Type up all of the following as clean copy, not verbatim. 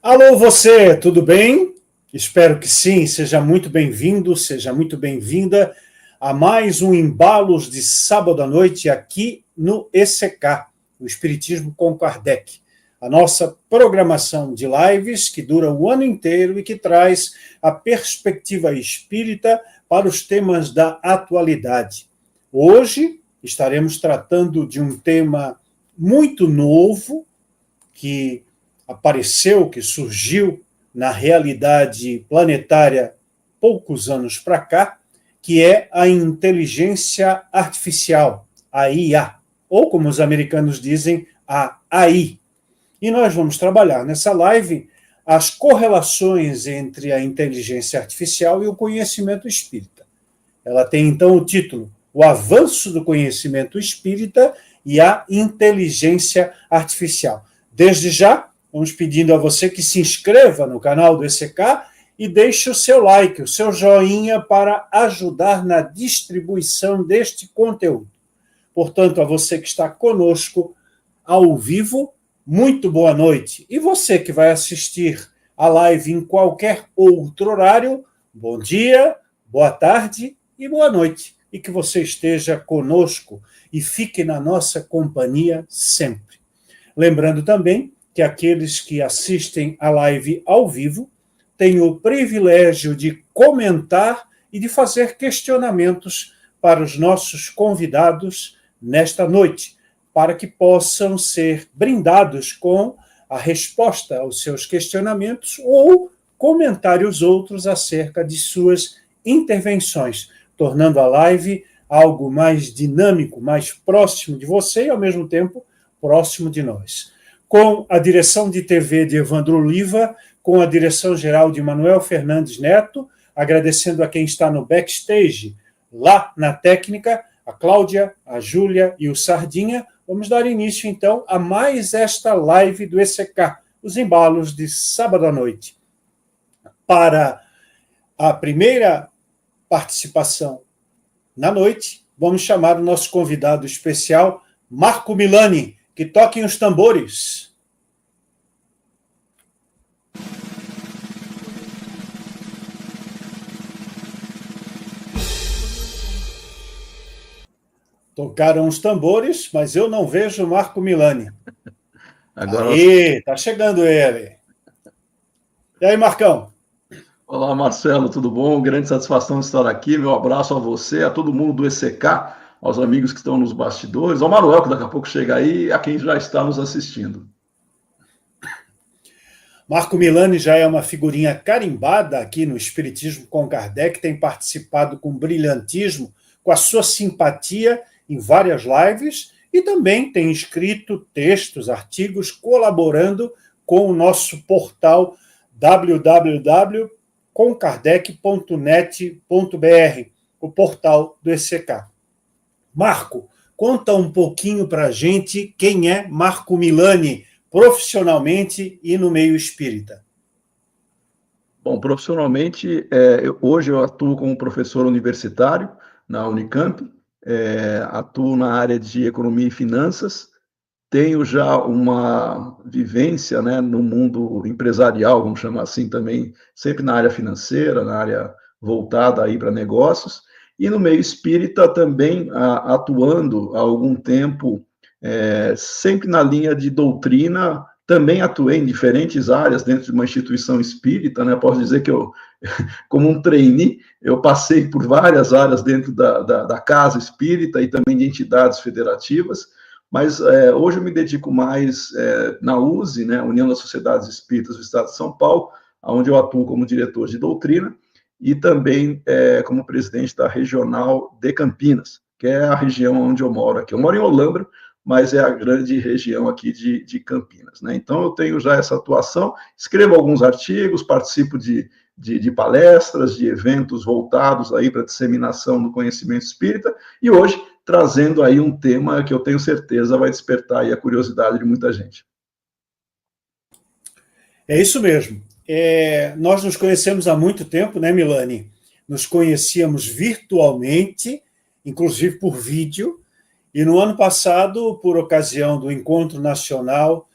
Alô, você, tudo bem? Espero que sim, seja muito bem-vindo, seja muito bem-vinda a mais um Embalos de Sábado à Noite aqui no ECK, o Espiritismo com Kardec. A nossa programação de lives que dura o ano inteiro e que traz a perspectiva espírita para os temas da atualidade. Hoje estaremos tratando de um tema muito novo que apareceu, que surgiu na realidade planetária poucos anos para cá, que é a inteligência artificial, a IA, ou como os americanos dizem, a AI. E nós vamos trabalhar nessa live as correlações entre a inteligência artificial e o conhecimento espírita. Ela tem então o título O Avanço do Conhecimento Espírita e a Inteligência Artificial. Desde já, vamos pedindo a você que se inscreva no canal do ECK e deixe o seu like, o seu joinha para ajudar na distribuição deste conteúdo. Portanto, a você que está conosco ao vivo, muito boa noite. E você que vai assistir a live em qualquer outro horário, bom dia, boa tarde e boa noite. E que você esteja conosco e fique na nossa companhia sempre. Lembrando também que aqueles que assistem a live ao vivo têm o privilégio de comentar e de fazer questionamentos para os nossos convidados nesta noite, para que possam ser brindados com a resposta aos seus questionamentos ou comentários outros acerca de suas intervenções, tornando a live algo mais dinâmico, mais próximo de você e, ao mesmo tempo, próximo de nós. Com a direção de TV de Evandro Oliva, com a direção geral de Manuel Fernandes Neto, agradecendo a quem está no backstage, lá na técnica, a Cláudia, a Júlia e o Sardinha. Vamos dar início, então, a mais esta live do ECK, os embalos de sábado à noite. Para a primeira participação na noite, vamos chamar o nosso convidado especial, Marco Milani, que toquem os tambores. Tocaram os tambores, mas eu não vejo o Marco Milani. Agora... Aí, tá chegando ele. E aí, Marcão? Olá, Marcelo, tudo bom? Grande satisfação de estar aqui. Meu abraço a você, a todo mundo do ECK, aos amigos que estão nos bastidores, ao Manuel, que daqui a pouco chega aí, a quem já está nos assistindo. Marco Milani já é uma figurinha carimbada aqui no Espiritismo com Kardec, tem participado com brilhantismo, com a sua simpatia em várias lives e também tem escrito textos, artigos, colaborando com o nosso portal www.comkardec.net.br, o portal do ECK. Marco, conta um pouquinho para a gente quem é Marco Milani, profissionalmente e no meio espírita. Bom, profissionalmente, hoje eu atuo como professor universitário na Unicamp, atuo na área de economia e finanças, tenho já uma vivência, né, no mundo empresarial, vamos chamar assim também, sempre na área financeira, na área voltada aí para negócios, e no meio espírita também atuando há algum tempo, sempre na linha de doutrina. Também atuei em diferentes áreas dentro de uma instituição espírita, né? Posso dizer que eu, como um trainee, eu passei por várias áreas dentro da casa espírita e também de entidades federativas, mas hoje eu me dedico mais na USE, né? União das Sociedades Espíritas do Estado de São Paulo, onde eu atuo como diretor de doutrina e também como presidente da Regional de Campinas, que é a região onde eu moro aqui. Eu moro em Olambra, mas é a grande região aqui de Campinas, né? Então, eu tenho já essa atuação, escrevo alguns artigos, participo de palestras, de eventos voltados aí para a disseminação do conhecimento espírita, e hoje trazendo aí um tema que eu tenho certeza vai despertar aí a curiosidade de muita gente. É isso mesmo. Nós nos conhecemos há muito tempo, né, Milani? Nos conhecíamos virtualmente, inclusive por vídeo, e no ano passado, por ocasião do Encontro Nacional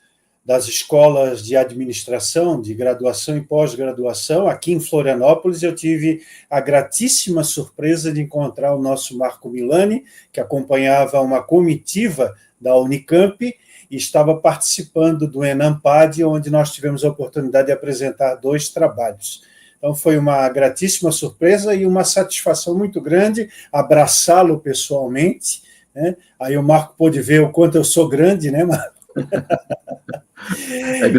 das escolas de administração, de graduação e pós-graduação. Aqui em Florianópolis, eu tive a gratíssima surpresa de encontrar o nosso Marco Milani, que acompanhava uma comitiva da Unicamp e estava participando do Enampad, onde nós tivemos a oportunidade de apresentar 2 trabalhos. Então, foi uma gratíssima surpresa e uma satisfação muito grande abraçá-lo pessoalmente, né? Aí o Marco pôde ver o quanto eu sou grande, né, Marco?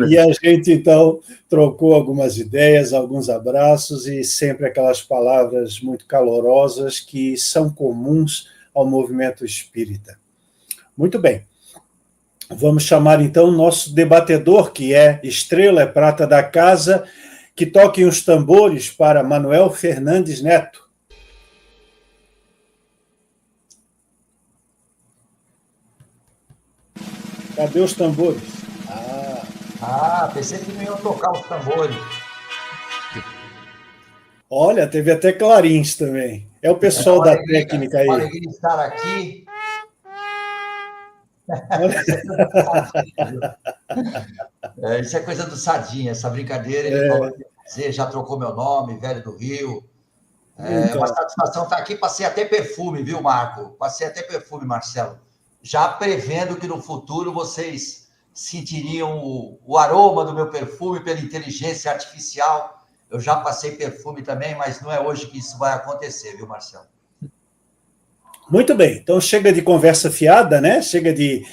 E a gente, então, trocou algumas ideias, alguns abraços e sempre aquelas palavras muito calorosas que são comuns ao movimento espírita. Muito bem. Vamos chamar, então, o nosso debatedor, que é estrela, é prata da casa, que toquem os tambores para Manuel Fernandes Neto. Cadê os tambores? Pensei que não iam tocar os tambores. Olha, teve até clarins também. É o pessoal da técnica aí. Uma alegria estar aqui. Isso é coisa do Sardinha, essa brincadeira. Ele falou que você já trocou meu nome, velho do Rio. É uma satisfação estar aqui. Passei até perfume, viu, Marco? Passei até perfume, Marcelo. Já prevendo que no futuro vocês sentiriam o aroma do meu perfume pela inteligência artificial. Eu já passei perfume também, mas não é hoje que isso vai acontecer, viu, Marcelo? Muito bem, então chega de conversa fiada, né? Chega de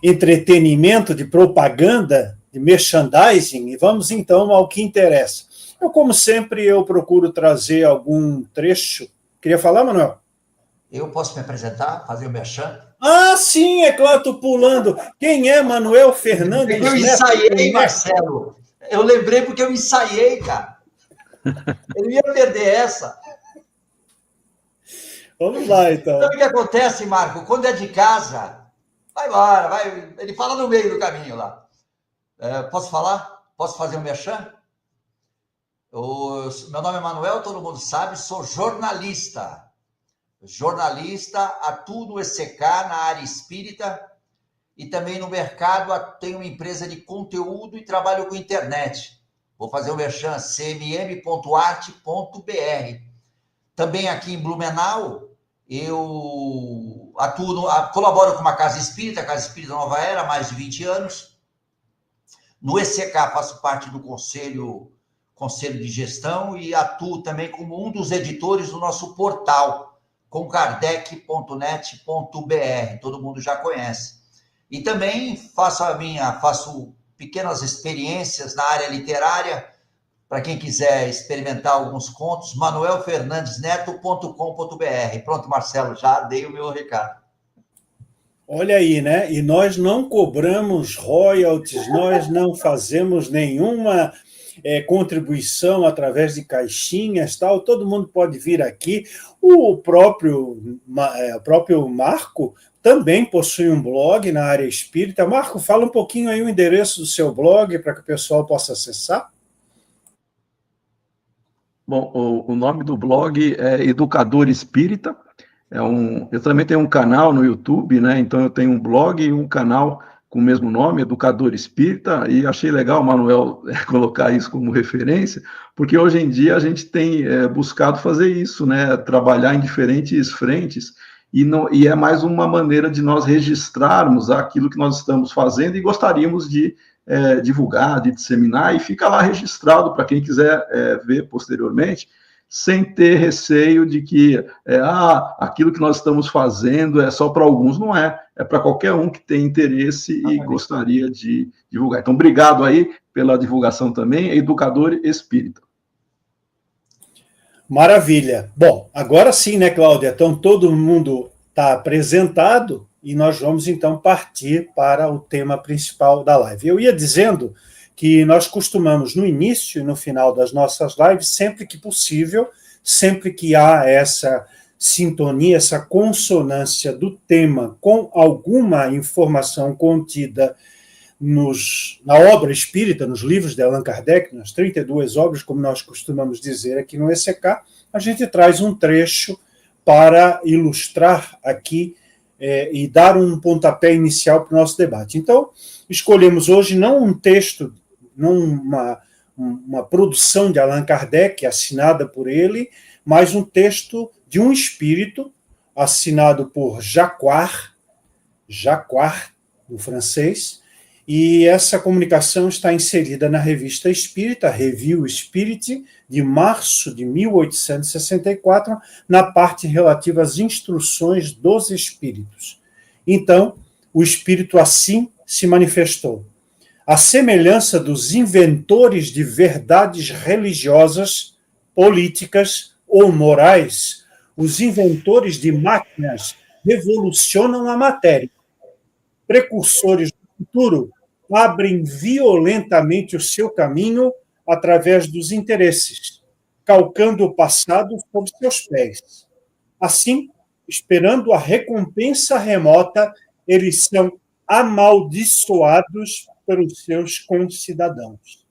entretenimento, de propaganda, de merchandising, e vamos então ao que interessa. Como sempre, eu procuro trazer algum trecho. Queria falar, Manuel? Eu posso me apresentar, fazer o merchan? Sim, é claro, estou pulando. Quem é Manuel Fernandes Neto? Eu ensaiei, Marcelo. Eu lembrei porque eu ensaiei, cara. Eu ia perder essa. Vamos lá, então. Sabe o que acontece, Marco? Quando é de casa, vai embora, vai. Ele fala no meio do caminho lá. Posso falar? Posso fazer um merchan? Meu nome é Manuel, todo mundo sabe, sou jornalista. Atuo no ECK, na área espírita, e também no mercado tenho uma empresa de conteúdo e trabalho com internet. Vou fazer o merchan, cmm.arte.br. Também aqui em Blumenau, eu colaboro com uma casa espírita, a Casa Espírita Nova Era, há mais de 20 anos. No ECK faço parte do conselho de gestão e atuo também como um dos editores do nosso portal, com kardec.net.br, todo mundo já conhece. E também faço pequenas experiências na área literária, para quem quiser experimentar alguns contos, manuelfernandesneto.com.br. Pronto, Marcelo, já dei o meu recado. Olha aí, né? E nós não cobramos royalties, nós não fazemos nenhuma contribuição através de caixinhas, tal. Todo mundo pode vir aqui. O próprio Marco também possui um blog na área espírita. Marco, fala um pouquinho aí o endereço do seu blog para que o pessoal possa acessar. Bom, o nome do blog é Educador Espírita. Eu também tenho um canal no YouTube, né? Então eu tenho um blog e um canal com o mesmo nome, Educador Espírita, e achei legal o Manuel colocar isso como referência, porque hoje em dia a gente tem buscado fazer isso, né? Trabalhar em diferentes frentes, e é mais uma maneira de nós registrarmos aquilo que nós estamos fazendo e gostaríamos de divulgar, de disseminar, e fica lá registrado para quem quiser ver posteriormente, sem ter receio de que aquilo que nós estamos fazendo é só para alguns. Não é para qualquer um que tem interesse e gostaria de divulgar. Então, obrigado aí pela divulgação também, Educador Espírita. Maravilha. Bom, agora sim, né, Cláudia? Então, todo mundo está apresentado e nós vamos, então, partir para o tema principal da live. Eu ia dizendo que nós costumamos, no início e no final das nossas lives, sempre que possível, sempre que há essa sintonia, essa consonância do tema com alguma informação contida na obra espírita, nos livros de Allan Kardec, nas 32 obras, como nós costumamos dizer aqui no ECK, a gente traz um trecho para ilustrar aqui e dar um pontapé inicial para o nosso debate. Então, escolhemos hoje não um texto, não uma produção de Allan Kardec, assinada por ele, mas um texto de um espírito, assinado por Jacquard, no francês, e essa comunicação está inserida na Revista Espírita, Revue Spirit, de março de 1864, na parte relativa às instruções dos espíritos. Então, o espírito assim se manifestou. À semelhança dos inventores de verdades religiosas, políticas ou morais, os inventores de máquinas revolucionam a matéria. Precursores do futuro abrem violentamente o seu caminho através dos interesses, calcando o passado sob seus pés. Assim, esperando a recompensa remota, eles são amaldiçoados pelos seus concidadãos.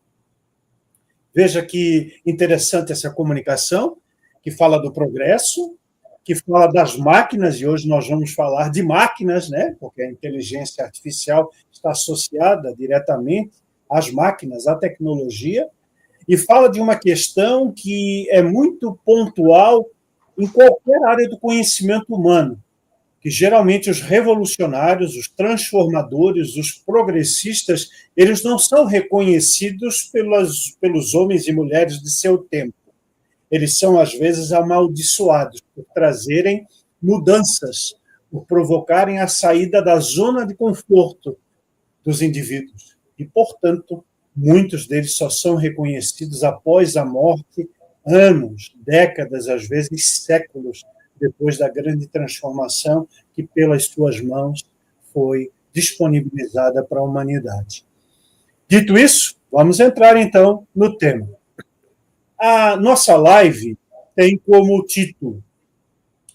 Veja que interessante essa comunicação, que fala do progresso, que fala das máquinas, e hoje nós vamos falar de máquinas, né? Porque a inteligência artificial está associada diretamente às máquinas, à tecnologia, e fala de uma questão que é muito pontual em qualquer área do conhecimento humano, que geralmente os revolucionários, os transformadores, os progressistas, eles não são reconhecidos pelos homens e mulheres de seu tempo. Eles são, às vezes, amaldiçoados por trazerem mudanças, por provocarem a saída da zona de conforto dos indivíduos. E, portanto, muitos deles só são reconhecidos após a morte, anos, décadas, às vezes séculos, depois da grande transformação que, pelas suas mãos, foi disponibilizada para a humanidade. Dito isso, vamos entrar, então, no tema. A nossa live tem como título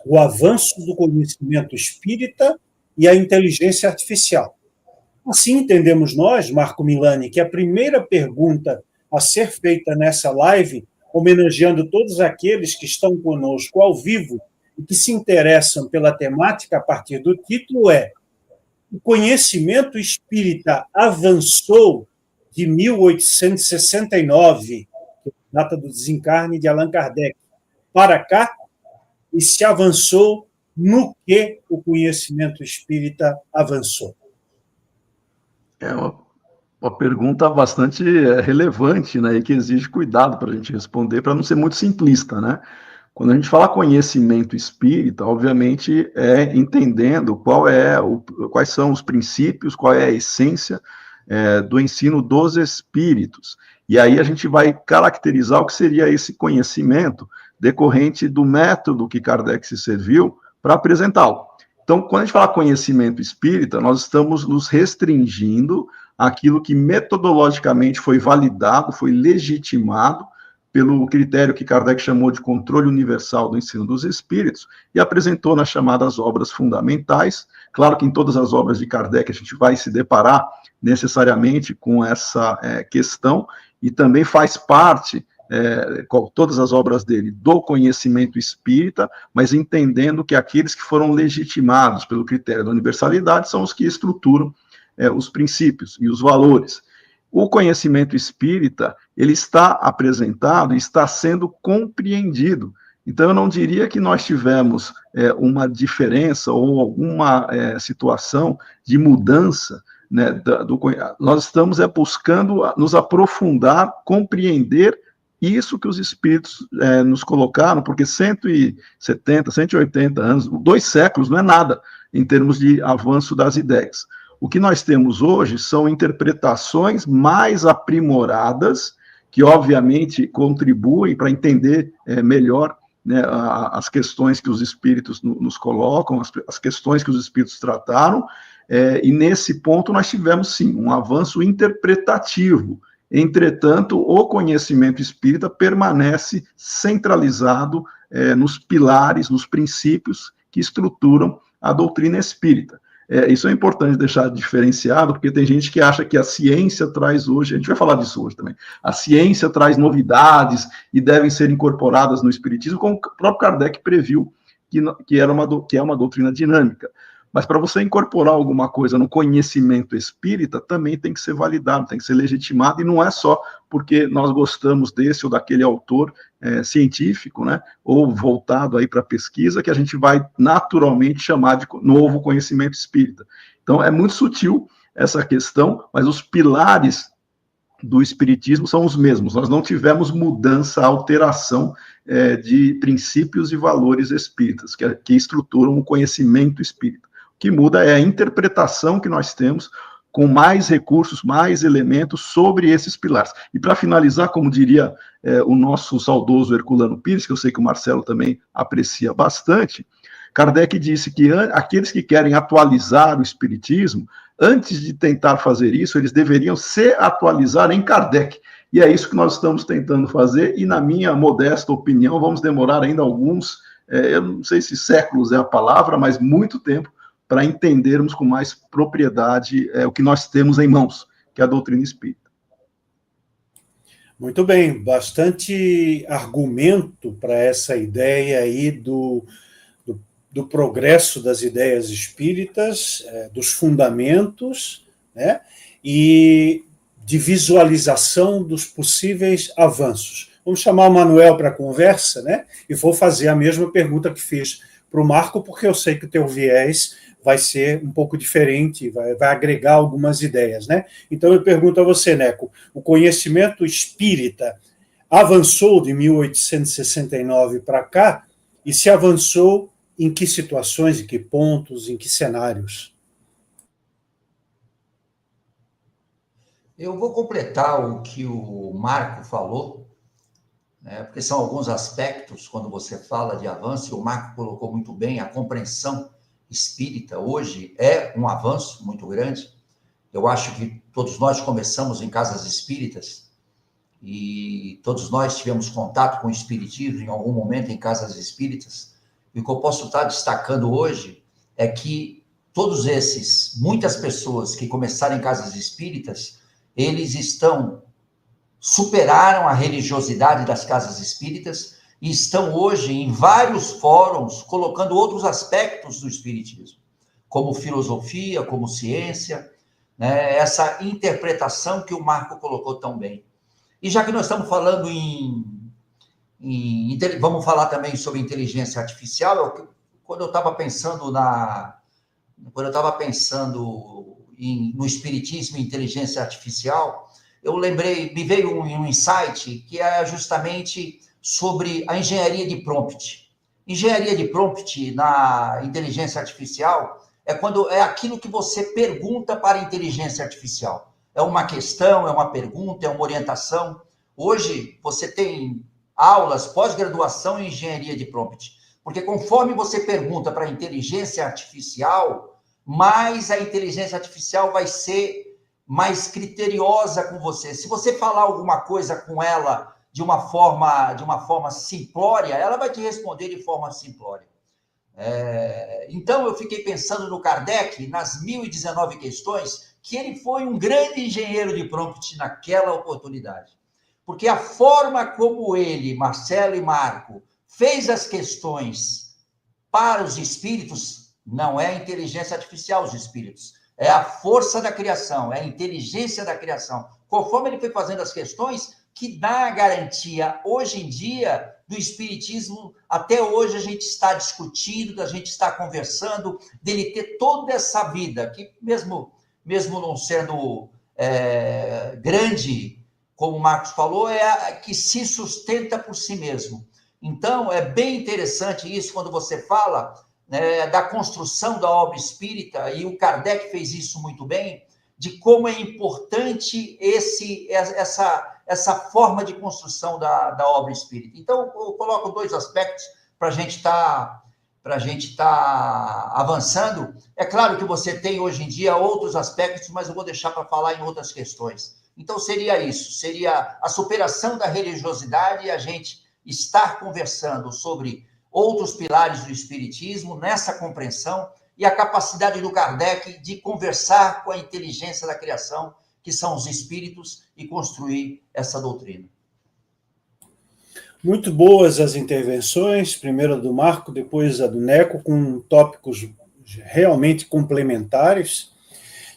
O Avanço do Conhecimento Espírita e a Inteligência Artificial. Assim entendemos nós, Marco Milani, que a primeira pergunta a ser feita nessa live, homenageando todos aqueles que estão conosco ao vivo e que se interessam pela temática a partir do título é: o conhecimento espírita avançou de 1869, data do desencarne de Allan Kardec, para cá, e se avançou no que o conhecimento espírita avançou? É uma pergunta bastante relevante, né, e que exige cuidado para a gente responder, para não ser muito simplista, né? Quando a gente fala conhecimento espírita, obviamente é entendendo quais são os princípios, qual é a essência do ensino dos espíritos. E aí a gente vai caracterizar o que seria esse conhecimento decorrente do método que Kardec se serviu para apresentá-lo. Então, quando a gente fala conhecimento espírita, nós estamos nos restringindo àquilo que metodologicamente foi validado, foi legitimado pelo critério que Kardec chamou de controle universal do ensino dos espíritos e apresentou nas chamadas obras fundamentais. Claro que em todas as obras de Kardec a gente vai se deparar necessariamente com essa questão, e também faz parte, todas as obras dele, do conhecimento espírita, mas entendendo que aqueles que foram legitimados pelo critério da universalidade são os que estruturam os princípios e os valores. O conhecimento espírita, ele está apresentado e está sendo compreendido. Então, eu não diria que nós tivemos uma diferença ou alguma situação de mudança, né, nós estamos buscando nos aprofundar, compreender isso que os espíritos nos colocaram, porque 170, 180 anos, 2 séculos não é nada em termos de avanço das ideias. O que nós temos hoje são interpretações mais aprimoradas, que obviamente contribuem para entender melhor, né, as questões que os espíritos nos colocam, as questões que os espíritos trataram, e nesse ponto nós tivemos, sim, um avanço interpretativo. Entretanto, o conhecimento espírita permanece centralizado nos pilares, nos princípios que estruturam a doutrina espírita. Isso é importante deixar diferenciado, porque tem gente que acha que a ciência traz hoje, a gente vai falar disso hoje também, a ciência traz novidades e devem ser incorporadas no espiritismo, como o próprio Kardec previu que é uma doutrina dinâmica. Mas para você incorporar alguma coisa no conhecimento espírita, também tem que ser validado, tem que ser legitimado, e não é só porque nós gostamos desse ou daquele autor científico, né, ou voltado aí para pesquisa, que a gente vai naturalmente chamar de novo conhecimento espírita. Então, é muito sutil essa questão, mas os pilares do espiritismo são os mesmos. Nós não tivemos mudança, alteração de princípios e valores espíritas, que estruturam o conhecimento espírita. O que muda é a interpretação que nós temos, com mais recursos, mais elementos sobre esses pilares. E para finalizar, como diria o nosso saudoso Herculano Pires, que eu sei que o Marcelo também aprecia bastante, Kardec disse que aqueles que querem atualizar o espiritismo, antes de tentar fazer isso, eles deveriam se atualizar em Kardec. E é isso que nós estamos tentando fazer, e na minha modesta opinião, vamos demorar ainda alguns, eu não sei se séculos é a palavra, mas muito tempo, para entendermos com mais propriedade o que nós temos em mãos, que é a doutrina espírita. Muito bem, bastante argumento para essa ideia aí do progresso das ideias espíritas, dos fundamentos, né, e de visualização dos possíveis avanços. Vamos chamar o Manuel para a conversa, né, e vou fazer a mesma pergunta que fiz para o Marco, porque eu sei que o teu viés vai ser um pouco diferente, vai agregar algumas ideias, né? Então eu pergunto a você, Neco, o conhecimento espírita avançou de 1869 para cá, e se avançou em que situações, em que pontos, em que cenários? Eu vou completar o que o Marco falou, né, porque são alguns aspectos, quando você fala de avanço, e o Marco colocou muito bem, a compreensão espírita hoje é um avanço muito grande. Eu acho que todos nós começamos em casas espíritas, e todos nós tivemos contato com o espiritismo em algum momento em casas espíritas. E o que eu posso estar destacando hoje é que muitas pessoas que começaram em casas espíritas, eles superaram a religiosidade das casas espíritas e estão hoje em vários fóruns colocando outros aspectos do espiritismo, como filosofia, como ciência, né? Essa interpretação que o Marco colocou tão bem. E já que nós estamos falando vamos falar também sobre inteligência artificial. Quando eu estava pensando no espiritismo e inteligência artificial, me veio um insight que é justamente sobre a engenharia de prompt. Engenharia de prompt na inteligência artificial é aquilo que você pergunta para a inteligência artificial. É uma questão, é uma pergunta, é uma orientação. Hoje você tem aulas, pós-graduação em engenharia de prompt. Porque conforme você pergunta para a inteligência artificial, mais a inteligência artificial vai ser mais criteriosa com você. Se você falar alguma coisa com ela de uma forma simplória, ela vai te responder de forma simplória. Então, eu fiquei pensando no Kardec, nas 1019 questões, que ele foi um grande engenheiro de prompt naquela oportunidade. Porque a forma como ele, Marcelo e Marco, fez as questões para os espíritos, não é a inteligência artificial, os espíritos, é a força da criação, é a inteligência da criação. Conforme ele foi fazendo as questões, que dá a garantia, hoje em dia, do espiritismo, até hoje a gente está discutindo, a gente está conversando, dele ter toda essa vida, que mesmo não sendo grande, como o Marcos falou, é a que se sustenta por si mesmo. Então, é bem interessante isso quando você fala da construção da obra espírita, e o Kardec fez isso muito bem, de como é importante essa forma de construção da obra espírita. Então, eu coloco dois aspectos para a gente estar avançando. É claro que você tem hoje em dia outros aspectos, mas eu vou deixar para falar em outras questões. Então, seria isso, seria a superação da religiosidade e a gente estar conversando sobre outros pilares do espiritismo, nessa compreensão, e a capacidade do Kardec de conversar com a inteligência da criação, que são os espíritos, e construir essa doutrina. Muito boas as intervenções, primeiro a do Marco, depois a do Neco, com tópicos realmente complementares.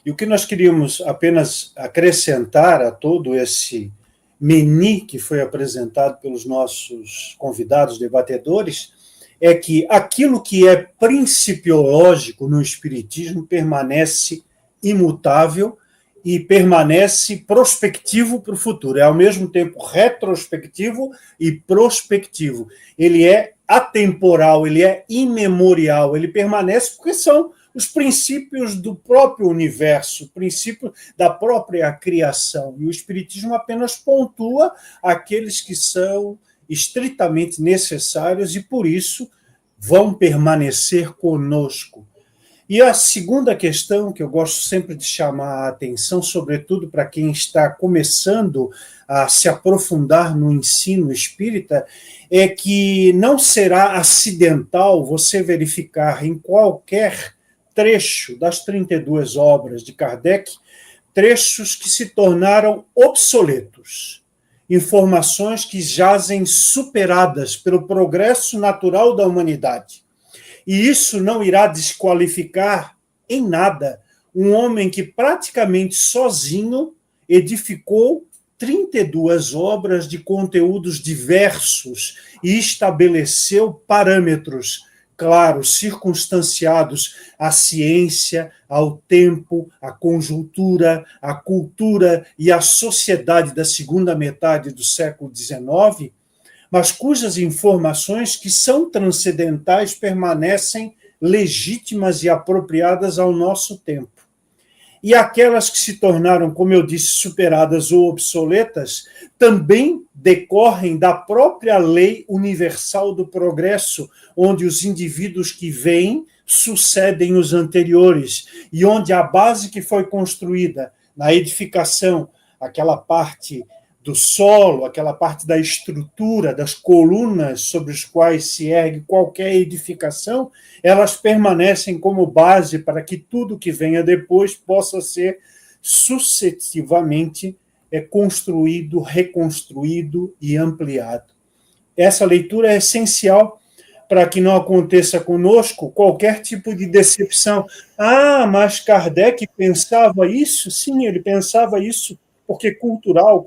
E o que nós queríamos apenas acrescentar a todo esse menu que foi apresentado pelos nossos convidados debatedores é que aquilo que é principiológico no Espiritismo permanece imutável e permanece prospectivo para o futuro. É, ao mesmo tempo, retrospectivo e prospectivo. Ele é atemporal, ele é imemorial, ele permanece porque são os princípios do próprio universo, princípios da própria criação. E o Espiritismo apenas pontua aqueles que são estritamente necessários e, por isso, vão permanecer conosco. E a segunda questão, que eu gosto sempre de chamar a atenção, sobretudo para quem está começando a se aprofundar no ensino espírita, é que não será acidental você verificar em qualquer trecho das 32 obras de Kardec, trechos que se tornaram obsoletos, informações que jazem superadas pelo progresso natural da humanidade. E isso não irá desqualificar em nada um homem que praticamente sozinho edificou 32 obras de conteúdos diversos e estabeleceu parâmetros claros, circunstanciados à ciência, ao tempo, à conjuntura, à cultura e à sociedade da segunda metade do século XIX, mas cujas informações que são transcendentais permanecem legítimas e apropriadas ao nosso tempo. E aquelas que se tornaram, como eu disse, superadas ou obsoletas, também decorrem da própria lei universal do progresso, onde os indivíduos que vêm sucedem os anteriores, e onde a base que foi construída na edificação, aquela parte do solo, aquela parte da estrutura, das colunas sobre as quais se ergue qualquer edificação, elas permanecem como base para que tudo que venha depois possa ser sucessivamente construído, reconstruído e ampliado. Essa leitura é essencial para que não aconteça conosco qualquer tipo de decepção. Ah, mas Kardec pensava isso? Sim, ele pensava isso, porque cultural,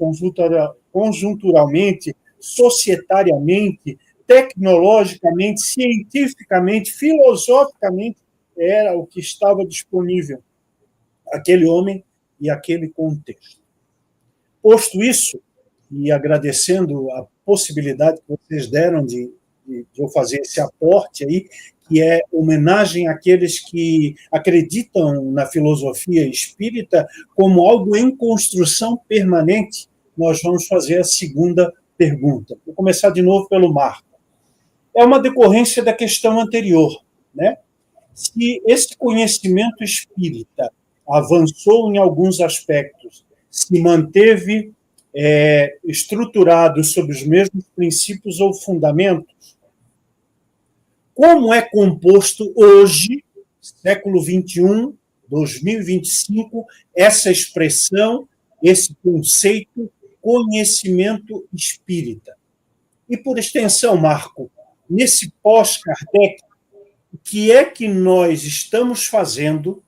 conjunturalmente, societariamente, tecnologicamente, cientificamente, filosoficamente, era o que estava disponível, aquele homem e aquele contexto. Posto isso, e agradecendo a possibilidade que vocês deram de eu fazer esse aporte aí, que é homenagem àqueles que acreditam na filosofia espírita como algo em construção permanente, nós vamos fazer a segunda pergunta. Vou começar de novo pelo Marco. É uma decorrência da questão anterior, né? Se esse conhecimento espírita avançou em alguns aspectos, se manteve estruturado sobre os mesmos princípios ou fundamentos, como é composto hoje, século XXI, 2025, essa expressão, esse conceito, conhecimento espírita? E, por extensão, Marco, nesse pós-Kardec, o que é que nós estamos fazendo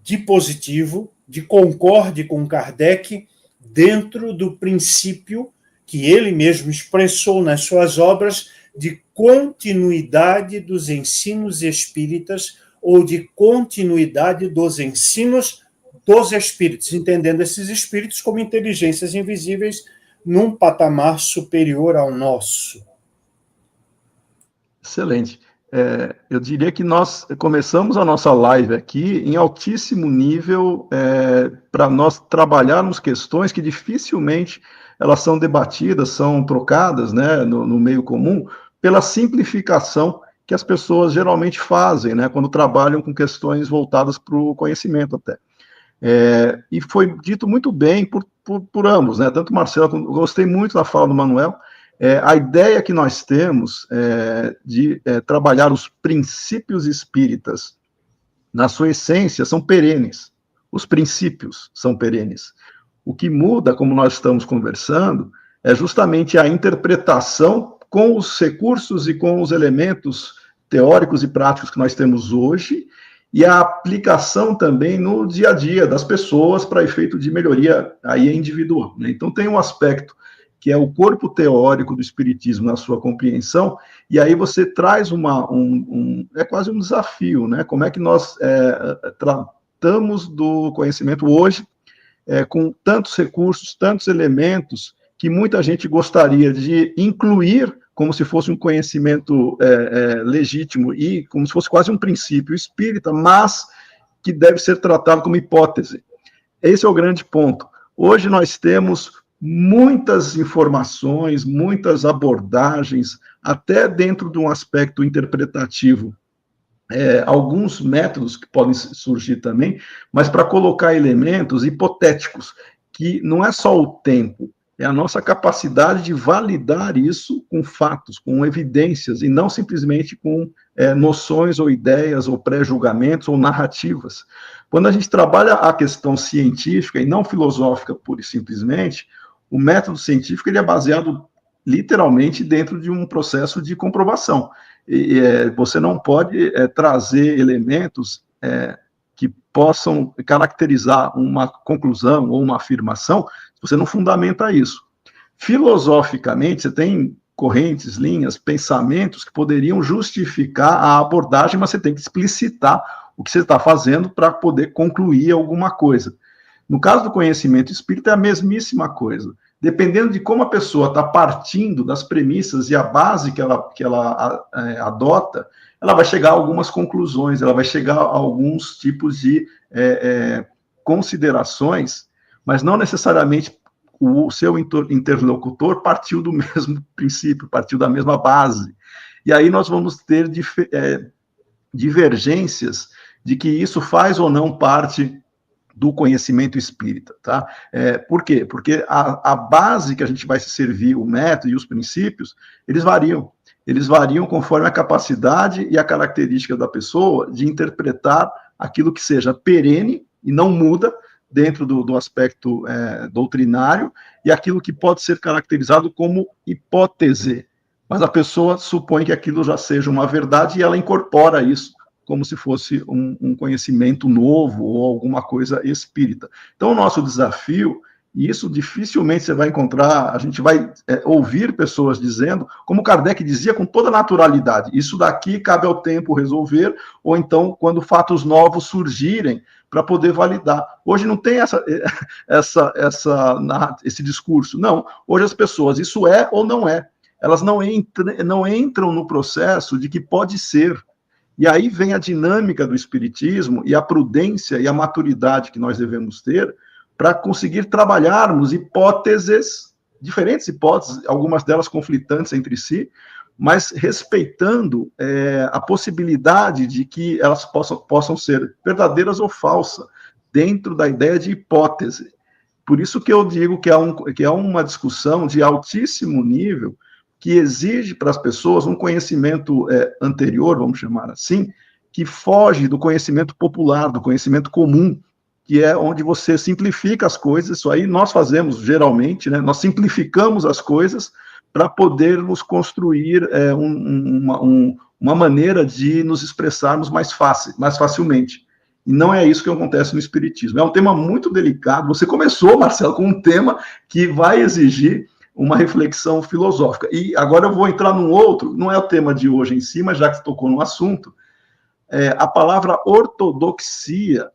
de positivo, de concorde com Kardec, dentro do princípio que ele mesmo expressou nas suas obras de continuidade dos ensinos espíritas ou de continuidade dos ensinos dos espíritos, entendendo esses espíritos como inteligências invisíveis num patamar superior ao nosso? Excelente. Eu diria que nós começamos a nossa live aqui em altíssimo nível para nós trabalharmos questões que dificilmente elas são debatidas, são trocadas, né, no meio comum, pela simplificação que as pessoas geralmente fazem, né, quando trabalham com questões voltadas para o conhecimento até. E foi dito muito bem por ambos, né, tanto o Marcelo, eu gostei muito da fala do Manuel. A ideia que nós temos de trabalhar os princípios espíritas, na sua essência, são perenes. Os princípios são perenes. O que muda, como nós estamos conversando, é justamente a interpretação com os recursos e com os elementos teóricos e práticos que nós temos hoje, e a aplicação também no dia a dia das pessoas para efeito de melhoria aí individual, né? Então tem um aspecto que é o corpo teórico do Espiritismo na sua compreensão, e aí você traz é quase um desafio, né? Como é que nós tratamos do conhecimento hoje, com tantos recursos, tantos elementos, que muita gente gostaria de incluir como se fosse um conhecimento legítimo e como se fosse quase um princípio espírita, mas que deve ser tratado como hipótese. Esse é o grande ponto. Hoje nós temos muitas informações, muitas abordagens, até dentro de um aspecto interpretativo, alguns métodos que podem surgir também, mas para colocar elementos hipotéticos, que não é só o tempo, é a nossa capacidade de validar isso com fatos, com evidências, e não simplesmente com noções ou ideias, ou pré-julgamentos, ou narrativas. Quando a gente trabalha a questão científica, e não filosófica pura e simplesmente, o método científico ele é baseado literalmente dentro de um processo de comprovação. Você não pode trazer elementos que possam caracterizar uma conclusão ou uma afirmação se você não fundamenta isso. Filosoficamente, você tem correntes, linhas, pensamentos que poderiam justificar a abordagem, mas você tem que explicitar o que você está fazendo para poder concluir alguma coisa. No caso do conhecimento espírita, é a mesmíssima coisa. Dependendo de como a pessoa está partindo das premissas e a base que ela adota, ela vai chegar a algumas conclusões, ela vai chegar a alguns tipos de considerações, mas não necessariamente o seu interlocutor partiu do mesmo princípio, partiu da mesma base. E aí nós vamos ter divergências de que isso faz ou não parte do conhecimento espírita, tá? Por quê? Porque a base que a gente vai se servir, o método e os princípios, eles variam conforme a capacidade e a característica da pessoa de interpretar aquilo que seja perene e não muda dentro do aspecto doutrinário, e aquilo que pode ser caracterizado como hipótese, mas a pessoa supõe que aquilo já seja uma verdade e ela incorpora isso como se fosse um conhecimento novo ou alguma coisa espírita. Então, o nosso desafio, e isso dificilmente você vai encontrar, a gente vai ouvir pessoas dizendo, como Kardec dizia com toda naturalidade, isso daqui cabe ao tempo resolver, ou então quando fatos novos surgirem para poder validar. Hoje não tem esse discurso, não. Hoje as pessoas, isso é ou não é. Elas não entram no processo de que pode ser. E aí vem a dinâmica do espiritismo e a prudência e a maturidade que nós devemos ter para conseguir trabalharmos hipóteses, diferentes hipóteses, algumas delas conflitantes entre si, mas respeitando a possibilidade de que elas possam ser verdadeiras ou falsas, dentro da ideia de hipótese. Por isso que eu digo que é uma discussão de altíssimo nível, que exige para as pessoas um conhecimento anterior, vamos chamar assim, que foge do conhecimento popular, do conhecimento comum, que é onde você simplifica as coisas. Isso aí nós fazemos geralmente, né? Nós simplificamos as coisas para podermos construir uma maneira de nos expressarmos mais facilmente. E não é isso que acontece no Espiritismo. É um tema muito delicado. Você começou, Marcelo, com um tema que vai exigir uma reflexão filosófica. E agora eu vou entrar num outro, não é o tema de hoje em si, mas já que você tocou no assunto, a palavra ortodoxia,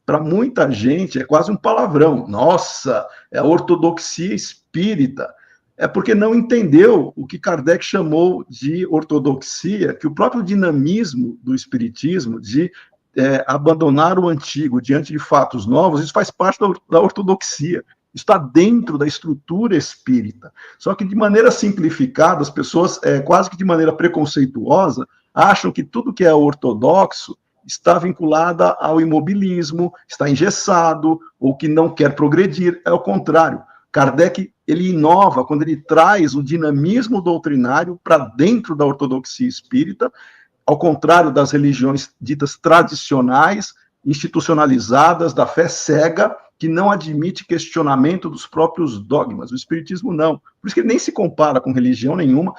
para muita gente, é quase um palavrão. Nossa, é a ortodoxia espírita. É porque não entendeu o que Kardec chamou de ortodoxia, que o próprio dinamismo do espiritismo, de abandonar o antigo diante de fatos novos, isso faz parte da ortodoxia. Está dentro da estrutura espírita. Só que, de maneira simplificada, as pessoas, quase que de maneira preconceituosa, acham que tudo que é ortodoxo está vinculada ao imobilismo, está engessado, ou que não quer progredir. É o contrário. Kardec, ele inova quando ele traz o dinamismo doutrinário para dentro da ortodoxia espírita, ao contrário das religiões ditas tradicionais, institucionalizadas, da fé cega, que não admite questionamento dos próprios dogmas. O espiritismo não. Por isso que ele nem se compara com religião nenhuma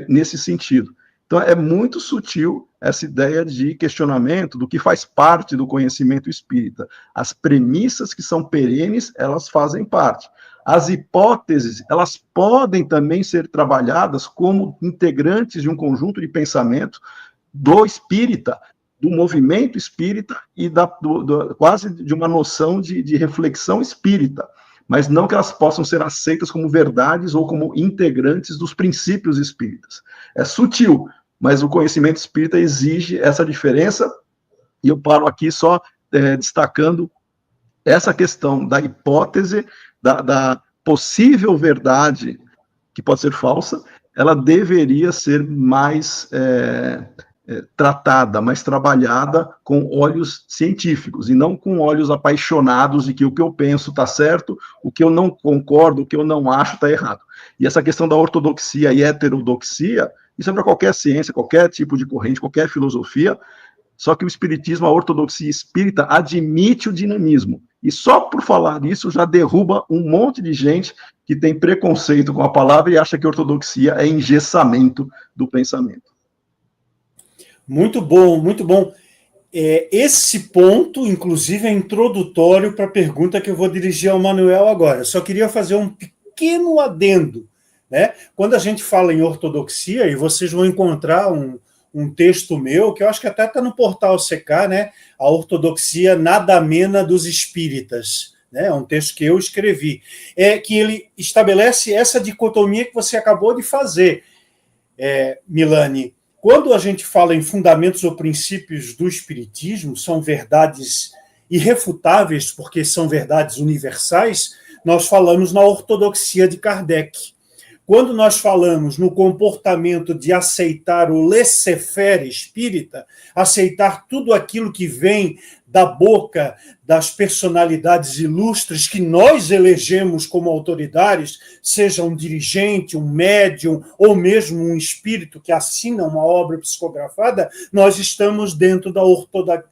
nesse sentido. Então, é muito sutil essa ideia de questionamento do que faz parte do conhecimento espírita. As premissas que são perenes, elas fazem parte. As hipóteses, elas podem também ser trabalhadas como integrantes de um conjunto de pensamento do espírita, do movimento espírita e quase de uma noção de reflexão espírita, mas não que elas possam ser aceitas como verdades ou como integrantes dos princípios espíritas. É sutil, mas o conhecimento espírita exige essa diferença, e eu paro aqui só destacando essa questão da hipótese, da possível verdade, que pode ser falsa, ela deveria ser mais tratada, mais trabalhada com olhos científicos, e não com olhos apaixonados de que o que eu penso está certo, o que eu não concordo, o que eu não acho está errado. E essa questão da ortodoxia e heterodoxia, isso é para qualquer ciência, qualquer tipo de corrente, qualquer filosofia, só que o espiritismo, a ortodoxia espírita, admite o dinamismo. E só por falar isso já derruba um monte de gente que tem preconceito com a palavra e acha que ortodoxia é engessamento do pensamento. Muito bom, muito bom. Esse ponto, inclusive, é introdutório para a pergunta que eu vou dirigir ao Manuel agora. Eu só queria fazer um pequeno adendo, né? Quando a gente fala em ortodoxia, e vocês vão encontrar um texto meu, que eu acho que até está no portal CK, né? A ortodoxia nada amena dos espíritas. É um texto que eu escrevi. Que ele estabelece essa dicotomia que você acabou de fazer, Milani. Quando a gente fala em fundamentos ou princípios do espiritismo, são verdades irrefutáveis, porque são verdades universais, nós falamos na ortodoxia de Kardec. Quando nós falamos no comportamento de aceitar o laissez-faire espírita, aceitar tudo aquilo que vem da boca das personalidades ilustres que nós elegemos como autoridades, seja um dirigente, um médium ou mesmo um espírito que assina uma obra psicografada, nós estamos dentro da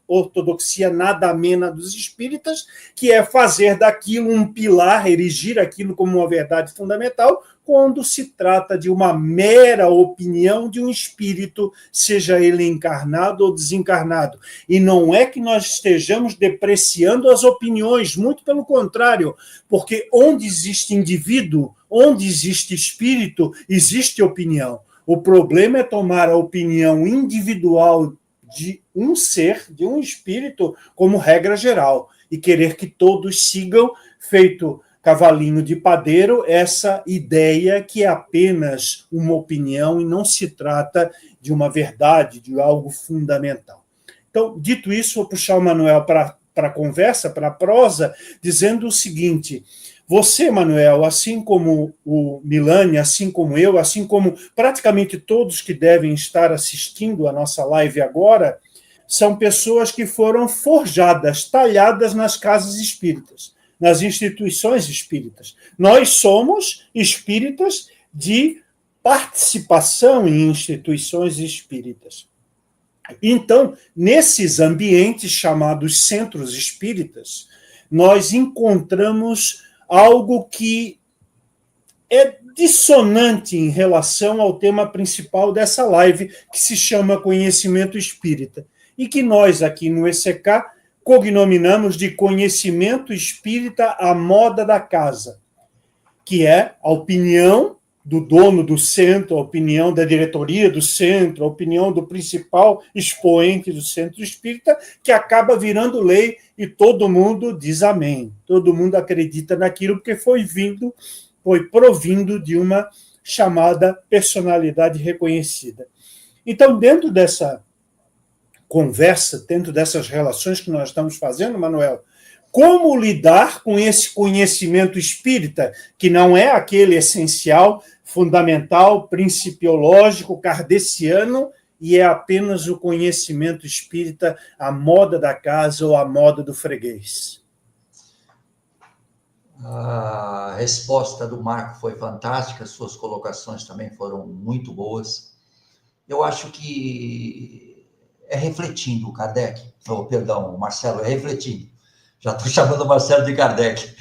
ortodoxia nada amena dos espíritas, que é fazer daquilo um pilar, erigir aquilo como uma verdade fundamental, quando se trata de uma mera opinião de um espírito, seja ele encarnado ou desencarnado. E não é que nós estejamos depreciando as opiniões, muito pelo contrário, porque onde existe indivíduo, onde existe espírito, existe opinião. O problema é tomar a opinião individual de um ser, de um espírito, como regra geral, e querer que todos sigam, feito cavalinho de padeiro, essa ideia que é apenas uma opinião e não se trata de uma verdade, de algo fundamental. Então, dito isso, vou puxar o Manuel para a conversa, para a prosa, dizendo o seguinte: você, Manuel, assim como o Milani, assim como eu, assim como praticamente todos que devem estar assistindo a nossa live agora, são pessoas que foram forjadas, talhadas nas casas espíritas, nas instituições espíritas. Nós somos espíritas de participação em instituições espíritas. Então, nesses ambientes chamados centros espíritas, nós encontramos algo que é dissonante em relação ao tema principal dessa live, que se chama Conhecimento Espírita, e que nós aqui no ECK cognominamos de conhecimento espírita à moda da casa, que é a opinião do dono do centro, a opinião da diretoria do centro, a opinião do principal expoente do centro espírita, que acaba virando lei e todo mundo diz amém. Todo mundo acredita naquilo porque foi provindo de uma chamada personalidade reconhecida. Então, dentro dessa conversa, dentro dessas relações que nós estamos fazendo, Manuel, como lidar com esse conhecimento espírita, que não é aquele essencial, fundamental, principiológico, kardeciano, e é apenas o conhecimento espírita à moda da casa ou à moda do freguês? A resposta do Marco foi fantástica, suas colocações também foram muito boas. Eu acho que é refletindo, Kardec, perdão, Marcelo, é refletindo. Já estou chamando o Marcelo de Kardec.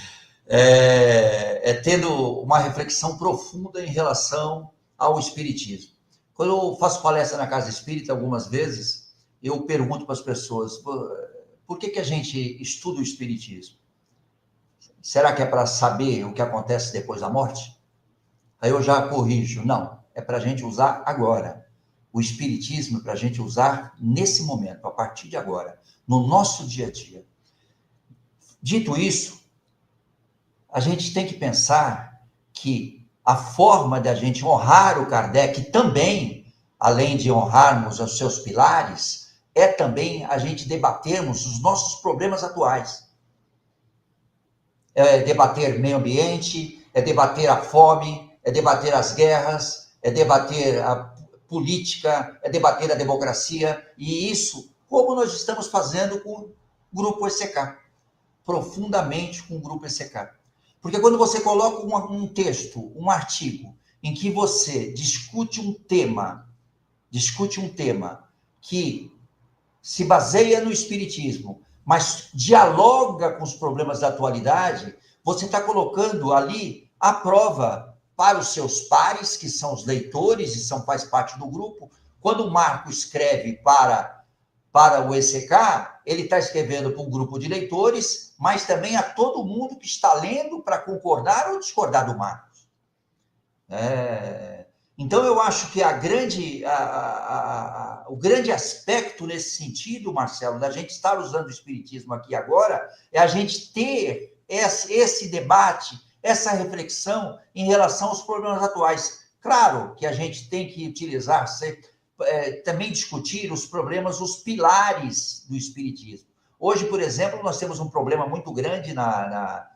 Tendo uma reflexão profunda em relação ao espiritismo. Quando eu faço palestra na Casa Espírita, algumas vezes, eu pergunto para as pessoas, por que a gente estuda o Espiritismo? Será que é para saber o que acontece depois da morte? Aí eu já corrijo, não, é para a gente usar agora. O Espiritismo é para a gente usar nesse momento, a partir de agora, no nosso dia a dia. Dito isso, a gente tem que pensar que a forma de a gente honrar o Kardec também, além de honrarmos os seus pilares, é também a gente debatermos os nossos problemas atuais. É debater meio ambiente, é debater a fome, é debater as guerras, é debater a política, é debater a democracia, e isso, como nós estamos fazendo com o Grupo ECK, profundamente com o Grupo ECK. Porque quando você coloca um texto, um artigo, em que você discute um tema que se baseia no Espiritismo, mas dialoga com os problemas da atualidade, você está colocando ali a prova para os seus pares, que são os leitores e faz parte do grupo. Quando o Marco escreve para o ECK, ele está escrevendo para um grupo de leitores, mas também a todo mundo que está lendo para concordar ou discordar do Marcos. Então, eu acho que o grande aspecto nesse sentido, Marcelo, da gente estar usando o Espiritismo aqui agora, é a gente ter esse debate, essa reflexão em relação aos problemas atuais. Claro que a gente tem que utilizar, também discutir os problemas, os pilares do Espiritismo. Hoje, por exemplo, nós temos um problema muito grande na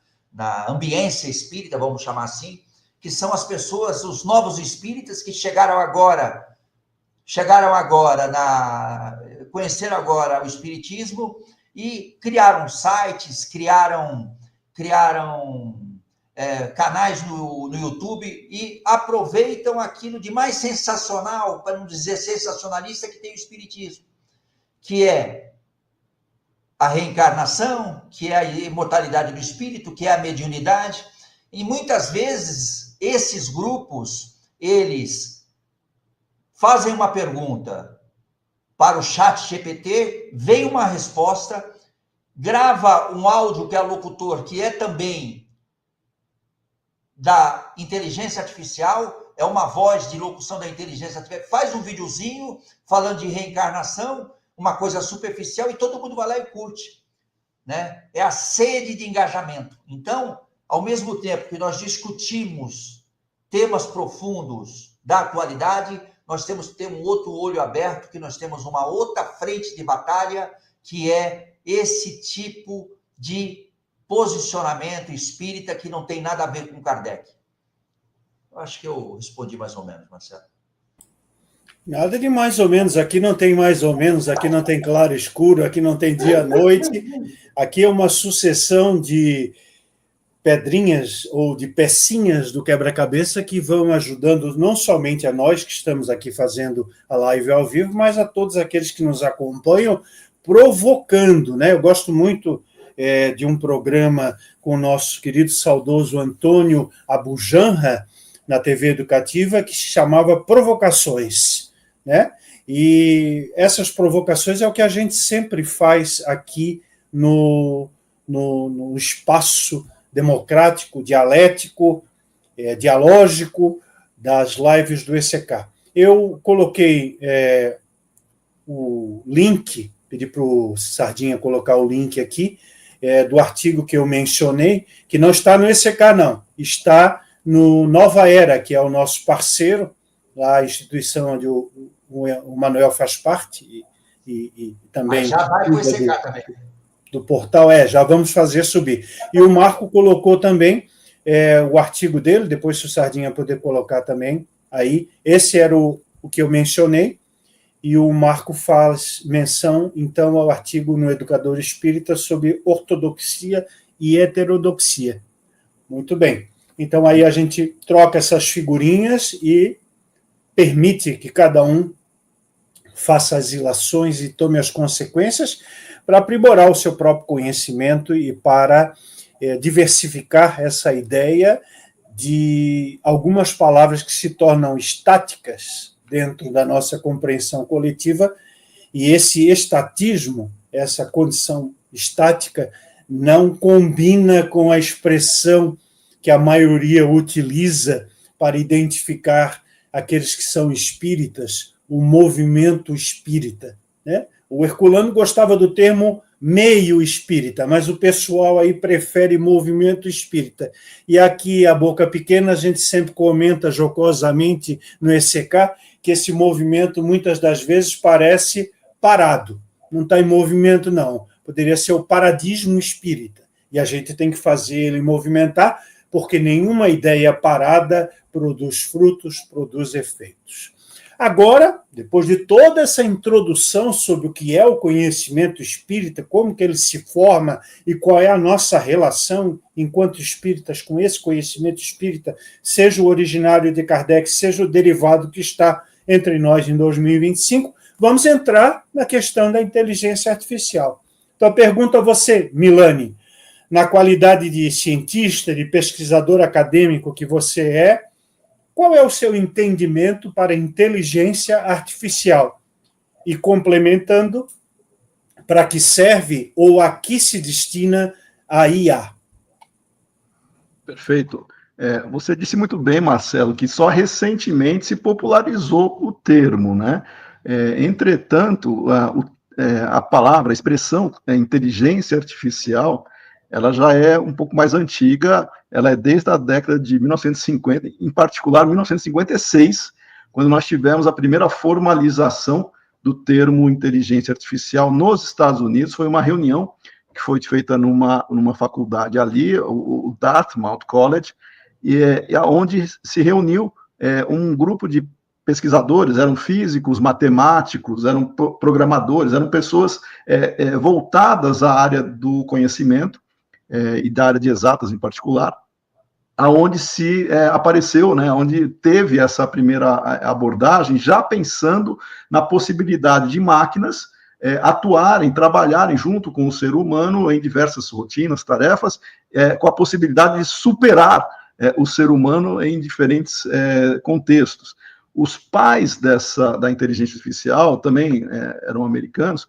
ambiência espírita, vamos chamar assim, que são as pessoas, os novos espíritas que conheceram agora o Espiritismo e criaram sites, criaram canais no YouTube e aproveitam aquilo de mais sensacional, para não dizer sensacionalista, que tem o Espiritismo, que é a reencarnação, que é a imortalidade do espírito, que é a mediunidade. E muitas vezes esses grupos, eles fazem uma pergunta para o chat GPT, vem uma resposta, grava um áudio que é locutor, que é também da inteligência artificial, é uma voz de locução da inteligência artificial, faz um videozinho falando de reencarnação, uma coisa superficial, e todo mundo vai lá e curte, né? É a sede de engajamento. Então, ao mesmo tempo que nós discutimos temas profundos da atualidade, nós temos que ter um outro olho aberto, que nós temos uma outra frente de batalha, que é esse tipo de posicionamento espírita que não tem nada a ver com Kardec. Eu acho que eu respondi mais ou menos, Marcelo. Nada de mais ou menos, aqui não tem mais ou menos, aqui não tem claro e escuro, aqui não tem dia-noite, aqui é uma sucessão de pedrinhas ou de pecinhas do quebra-cabeça que vão ajudando não somente a nós que estamos aqui fazendo a live ao vivo, mas a todos aqueles que nos acompanham, provocando, né? Eu gosto muito de um programa com o nosso querido saudoso Antônio Abujanra, na TV Educativa, que se chamava Provocações, né? E essas provocações é o que a gente sempre faz aqui no espaço democrático, dialético, dialógico das lives do ECK. Eu coloquei o link, pedi para o Sardinha colocar o link aqui, do artigo que eu mencionei, que não está no ECK, não, está no Nova Era, que é o nosso parceiro, lá a instituição onde o Manuel faz parte, e também... Mas já vai com o ECK também. Do portal, já vamos fazer subir. E o Marco colocou também o artigo dele, depois se o Sardinha puder colocar também aí, esse era o que eu mencionei, e o Marco faz menção, então, ao artigo no Educador Espírita sobre ortodoxia e heterodoxia. Muito bem. Então, aí a gente troca essas figurinhas e permite que cada um faça as ilações e tome as consequências para aprimorar o seu próprio conhecimento e para diversificar essa ideia de algumas palavras que se tornam estáticas, dentro da nossa compreensão coletiva, e esse estatismo, essa condição estática, não combina com a expressão que a maioria utiliza para identificar aqueles que são espíritas, o movimento espírita, né? O Herculano gostava do termo meio espírita, mas o pessoal aí prefere movimento espírita. E aqui, a Boca Pequena, a gente sempre comenta jocosamente no ECK que esse movimento, muitas das vezes, parece parado. Não está em movimento, não. Poderia ser o paradismo espírita. E a gente tem que fazer ele movimentar, porque nenhuma ideia parada produz frutos, produz efeitos. Agora, depois de toda essa introdução sobre o que é o conhecimento espírita, como que ele se forma e qual é a nossa relação enquanto espíritas com esse conhecimento espírita, seja o originário de Kardec, seja o derivado que está entre nós em 2025, vamos entrar na questão da inteligência artificial. Então, eu pergunto a você, Milani, na qualidade de cientista, de pesquisador acadêmico que você é, qual é o seu entendimento para a inteligência artificial? E complementando, para que serve ou a que se destina a IA? Perfeito. Você disse muito bem, Marcelo, que só recentemente se popularizou o termo, né? Entretanto, a palavra, a expressão inteligência artificial, ela já é um pouco mais antiga, ela é desde a década de 1950, em particular 1956, quando nós tivemos a primeira formalização do termo inteligência artificial nos Estados Unidos. Foi uma reunião que foi feita numa faculdade ali, o Dartmouth College, onde se reuniu um grupo de pesquisadores, eram físicos, matemáticos, eram programadores, eram pessoas voltadas à área do conhecimento, e da área de exatas em particular, aonde se apareceu, né, onde teve essa primeira abordagem, já pensando na possibilidade de máquinas atuarem, trabalharem junto com o ser humano em diversas rotinas, tarefas, com a possibilidade de superar o ser humano em diferentes contextos. Os pais da inteligência artificial também eram americanos.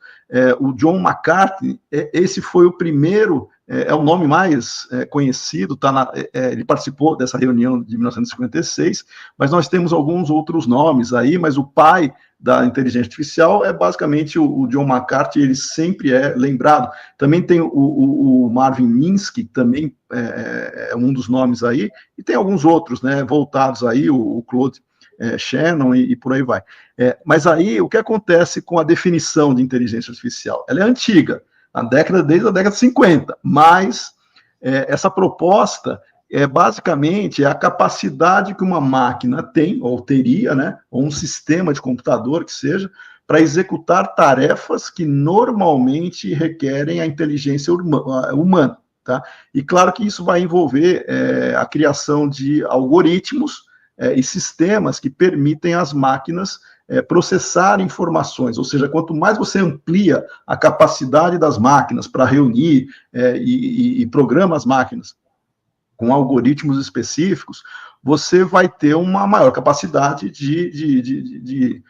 O John McCarthy, esse foi o primeiro, é o nome mais conhecido, ele participou dessa reunião de 1956, mas nós temos alguns outros nomes aí, mas o pai da inteligência artificial é basicamente o John McCarthy, ele sempre é lembrado. Também tem o Marvin Minsky, que também é um dos nomes aí, e tem alguns outros, né, voltados aí, o Claude Shannon e por aí vai. Mas aí, o que acontece com a definição de inteligência artificial? Ela é antiga, desde a década de 50, mas essa proposta basicamente a capacidade que uma máquina tem, ou teria, né, ou um sistema de computador que seja, para executar tarefas que normalmente requerem a inteligência humana. Tá? E claro que isso vai envolver a criação de algoritmos e sistemas que permitem às máquinas processar informações, ou seja, quanto mais você amplia a capacidade das máquinas para reunir e programa as máquinas com algoritmos específicos, você vai ter uma maior capacidade de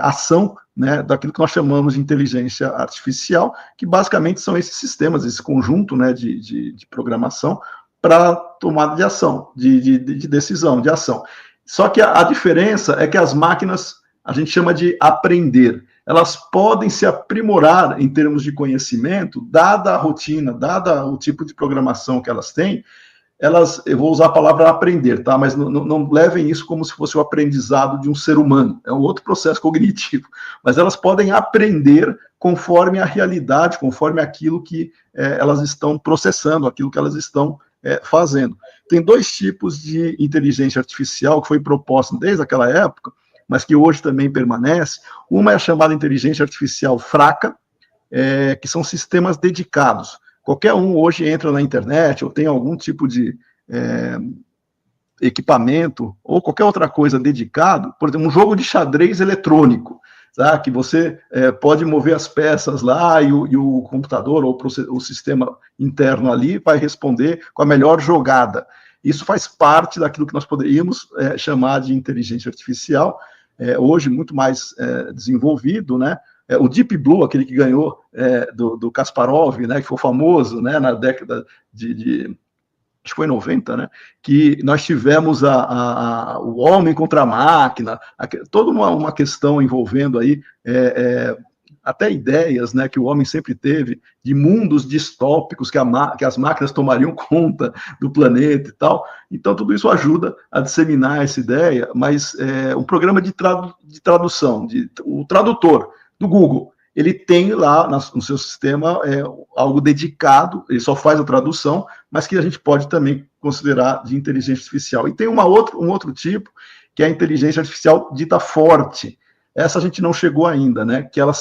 ação, né, daquilo que nós chamamos de inteligência artificial, que basicamente são esses sistemas, esse conjunto, né, de programação para tomada de ação, de decisão, de ação. Só que a diferença é que as máquinas, a gente chama de aprender. Elas podem se aprimorar em termos de conhecimento, dada a rotina, dada o tipo de programação que elas têm. Eu vou usar a palavra aprender, tá? Mas não levem isso como se fosse o aprendizado de um ser humano. É um outro processo cognitivo. Mas elas podem aprender conforme a realidade, conforme aquilo que elas estão processando, aquilo que elas estão fazendo. Tem dois tipos de inteligência artificial que foi proposta desde aquela época, mas que hoje também permanece. Uma é a chamada inteligência artificial fraca, que são sistemas dedicados. Qualquer um hoje entra na internet ou tem algum tipo de equipamento ou qualquer outra coisa dedicado, por exemplo, um jogo de xadrez eletrônico, tá? Que você pode mover as peças lá e o computador ou o sistema interno ali vai responder com a melhor jogada. Isso faz parte daquilo que nós poderíamos chamar de inteligência artificial, hoje muito mais desenvolvido, né? O Deep Blue, aquele que ganhou do Kasparov, né, que foi famoso, né, na década acho que foi em 90, né, que nós tivemos o homem contra a máquina, toda uma questão envolvendo aí até ideias, né, que o homem sempre teve de mundos distópicos que as máquinas tomariam conta do planeta e tal. Então, tudo isso ajuda a disseminar essa ideia, mas o programa de tradução, o tradutor do Google, ele tem lá no seu sistema algo dedicado, ele só faz a tradução, mas que a gente pode também considerar de inteligência artificial. E tem um outro tipo, que é a inteligência artificial dita forte. Essa a gente não chegou ainda, né? Que ela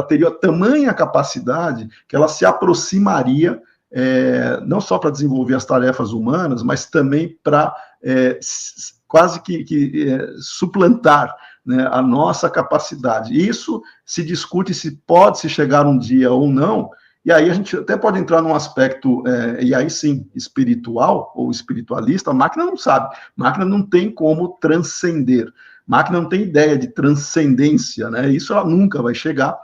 teria tamanha capacidade que ela se aproximaria não só para desenvolver as tarefas humanas, mas também para quase que suplantar, né, a nossa capacidade. Isso se discute se pode se chegar um dia ou não, e aí a gente até pode entrar num aspecto, e aí sim, espiritual ou espiritualista. A máquina não sabe, a máquina não tem como transcender, a máquina não tem ideia de transcendência, né? Isso ela nunca vai chegar.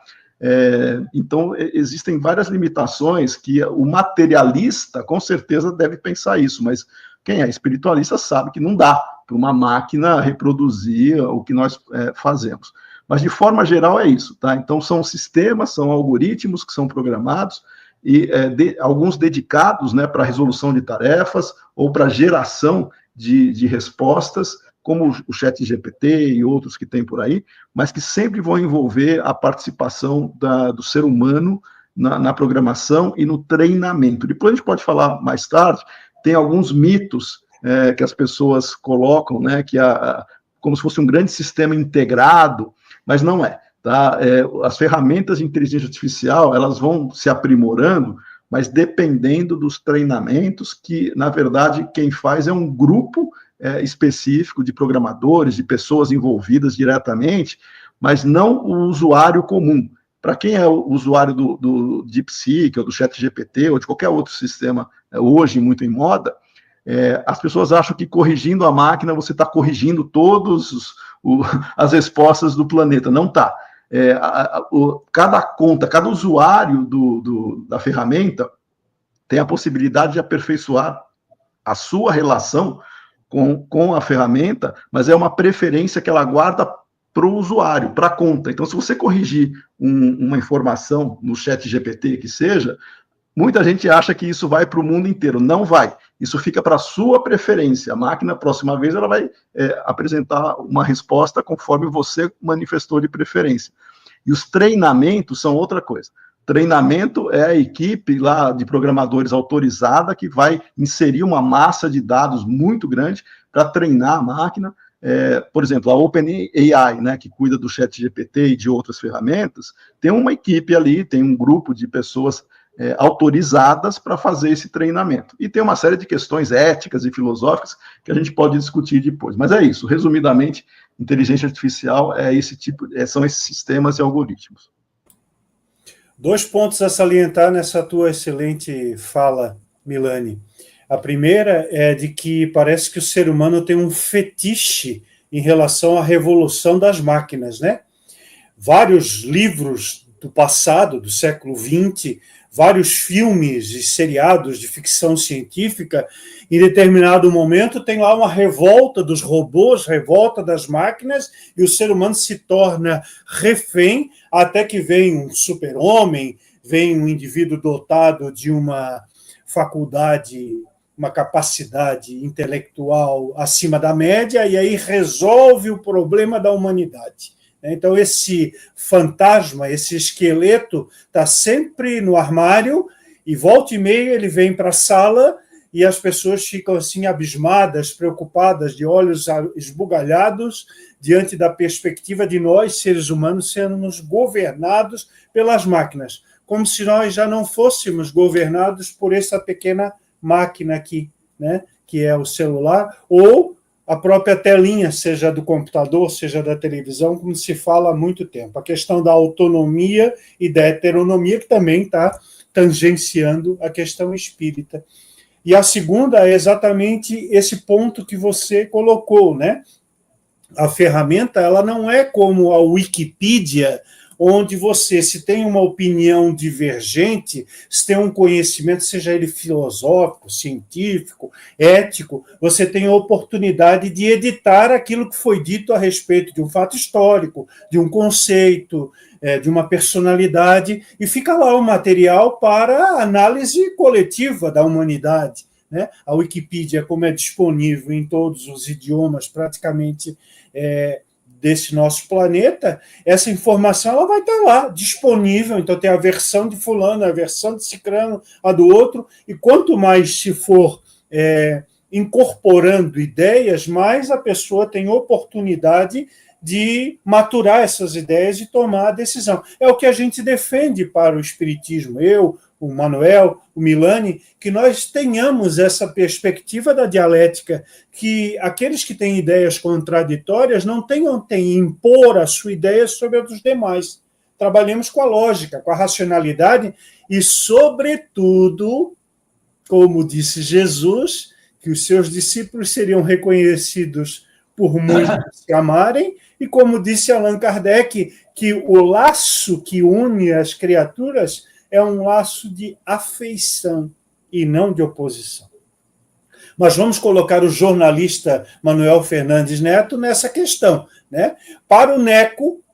Então, existem várias limitações que o materialista, com certeza, deve pensar isso, mas quem é espiritualista sabe que não dá para uma máquina reproduzir o que nós fazemos. Mas, de forma geral, é isso, tá? Então, são sistemas, são algoritmos que são programados, e alguns dedicados, né, para resolução de tarefas ou para geração de respostas, como o ChatGPT e outros que tem por aí, mas que sempre vão envolver a participação do ser humano na programação e no treinamento. Depois a gente pode falar mais tarde, tem alguns mitos que as pessoas colocam, né, que como se fosse um grande sistema integrado, mas não é. Tá? As ferramentas de inteligência artificial, elas vão se aprimorando, mas dependendo dos treinamentos, que, na verdade, quem faz é um grupo específico de programadores, de pessoas envolvidas diretamente, mas não o usuário comum. Para quem é o usuário do DeepSeek, ou do ChatGPT, ou de qualquer outro sistema hoje muito em moda, as pessoas acham que corrigindo a máquina você está corrigindo todas as respostas do planeta. Não está. Cada conta, cada usuário da ferramenta tem a possibilidade de aperfeiçoar a sua relação com a ferramenta, mas é uma preferência que ela guarda para o usuário, para a conta. Então, se você corrigir uma informação no ChatGPT, que seja, muita gente acha que isso vai para o mundo inteiro. Não vai. Isso fica para a sua preferência. A máquina, a próxima vez, ela vai apresentar uma resposta conforme você manifestou de preferência. E os treinamentos são outra coisa. Treinamento é a equipe lá de programadores autorizada que vai inserir uma massa de dados muito grande para treinar a máquina. Por exemplo, a OpenAI, né, que cuida do ChatGPT e de outras ferramentas, tem uma equipe ali, tem um grupo de pessoas autorizadas para fazer esse treinamento. E tem uma série de questões éticas e filosóficas que a gente pode discutir depois. Mas é isso, resumidamente, inteligência artificial são esses sistemas e algoritmos. 2 pontos a salientar nessa tua excelente fala, Milani. A primeira é de que parece que o ser humano tem um fetiche em relação à revolução das máquinas, né? Vários livros do passado, do século XX, vários filmes e seriados de ficção científica, em determinado momento tem lá uma revolta dos robôs, revolta das máquinas, e o ser humano se torna refém, até que vem um super-homem, vem um indivíduo dotado de uma faculdade, uma capacidade intelectual acima da média, e aí resolve o problema da humanidade. Então, esse fantasma, esse esqueleto, está sempre no armário, e volta e meia ele vem para a sala e as pessoas ficam assim abismadas, preocupadas, de olhos esbugalhados, diante da perspectiva de nós, seres humanos, sermos governados pelas máquinas, como se nós já não fôssemos governados por essa pequena máquina aqui, né, que é o celular, ou a própria telinha, seja do computador, seja da televisão, como se fala há muito tempo. A questão da autonomia e da heteronomia, que também está tangenciando a questão espírita. E a segunda é exatamente esse ponto que você colocou, né? a ferramenta ela não é como a Wikipedia, onde você, se tem uma opinião divergente, se tem um conhecimento, seja ele filosófico, científico, ético, você tem a oportunidade de editar aquilo que foi dito a respeito de um fato histórico, de um conceito, de uma personalidade, e fica lá o material para a análise coletiva da humanidade. Né? A Wikipedia, como é disponível em todos os idiomas praticamente desse nosso planeta, essa informação ela vai estar lá, disponível. Então tem a versão de fulano, a versão de cicrano, a do outro, e quanto mais se for incorporando ideias, mais a pessoa tem oportunidade de maturar essas ideias e tomar a decisão. É o que a gente defende para o Espiritismo, eu, o Manuel, o Milani, que nós tenhamos essa perspectiva da dialética, que aqueles que têm ideias contraditórias não tenham que impor a sua ideia sobre a dos demais. Trabalhemos com a lógica, com a racionalidade e, sobretudo, como disse Jesus, que os seus discípulos seriam reconhecidos por muitos se amarem, e como disse Allan Kardec, que o laço que une as criaturas é um laço de afeição e não de oposição. Mas vamos colocar o jornalista Manuel Fernandes Neto nessa questão. Né? Para o Neco,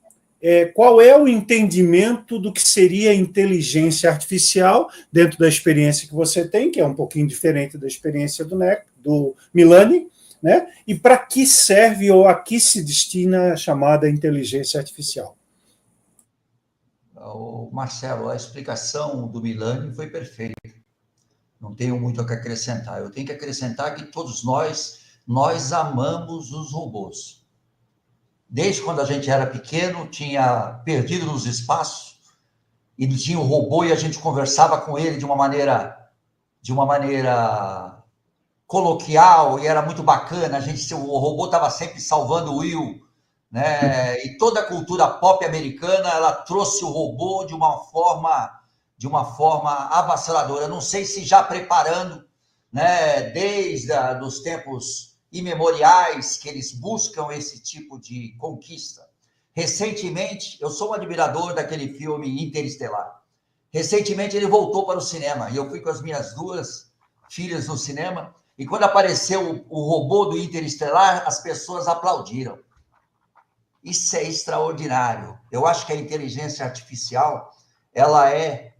qual é o entendimento do que seria inteligência artificial dentro da experiência que você tem, que é um pouquinho diferente da experiência do Neco, do Milani, né? E para que serve ou a que se destina a chamada inteligência artificial? Marcelo, a explicação do Milani foi perfeita. Não tenho muito a acrescentar. Eu tenho que acrescentar que todos nós amamos os robôs. Desde quando a gente era pequeno, tinha Perdido nos Espaços, e tinha um robô e a gente conversava com ele de uma maneira coloquial, e era muito bacana. O robô estava sempre salvando o Will, né? E toda a cultura pop americana ela trouxe o robô de uma forma avassaladora. Eu não sei se já preparando, né, desde os tempos imemoriais que eles buscam esse tipo de conquista. Recentemente, eu sou um admirador daquele filme Interestelar. Recentemente ele voltou para o cinema e eu fui com as minhas 2 filhas no cinema, e quando apareceu o robô do Interestelar, as pessoas aplaudiram. Isso é extraordinário. Eu acho que a inteligência artificial ela é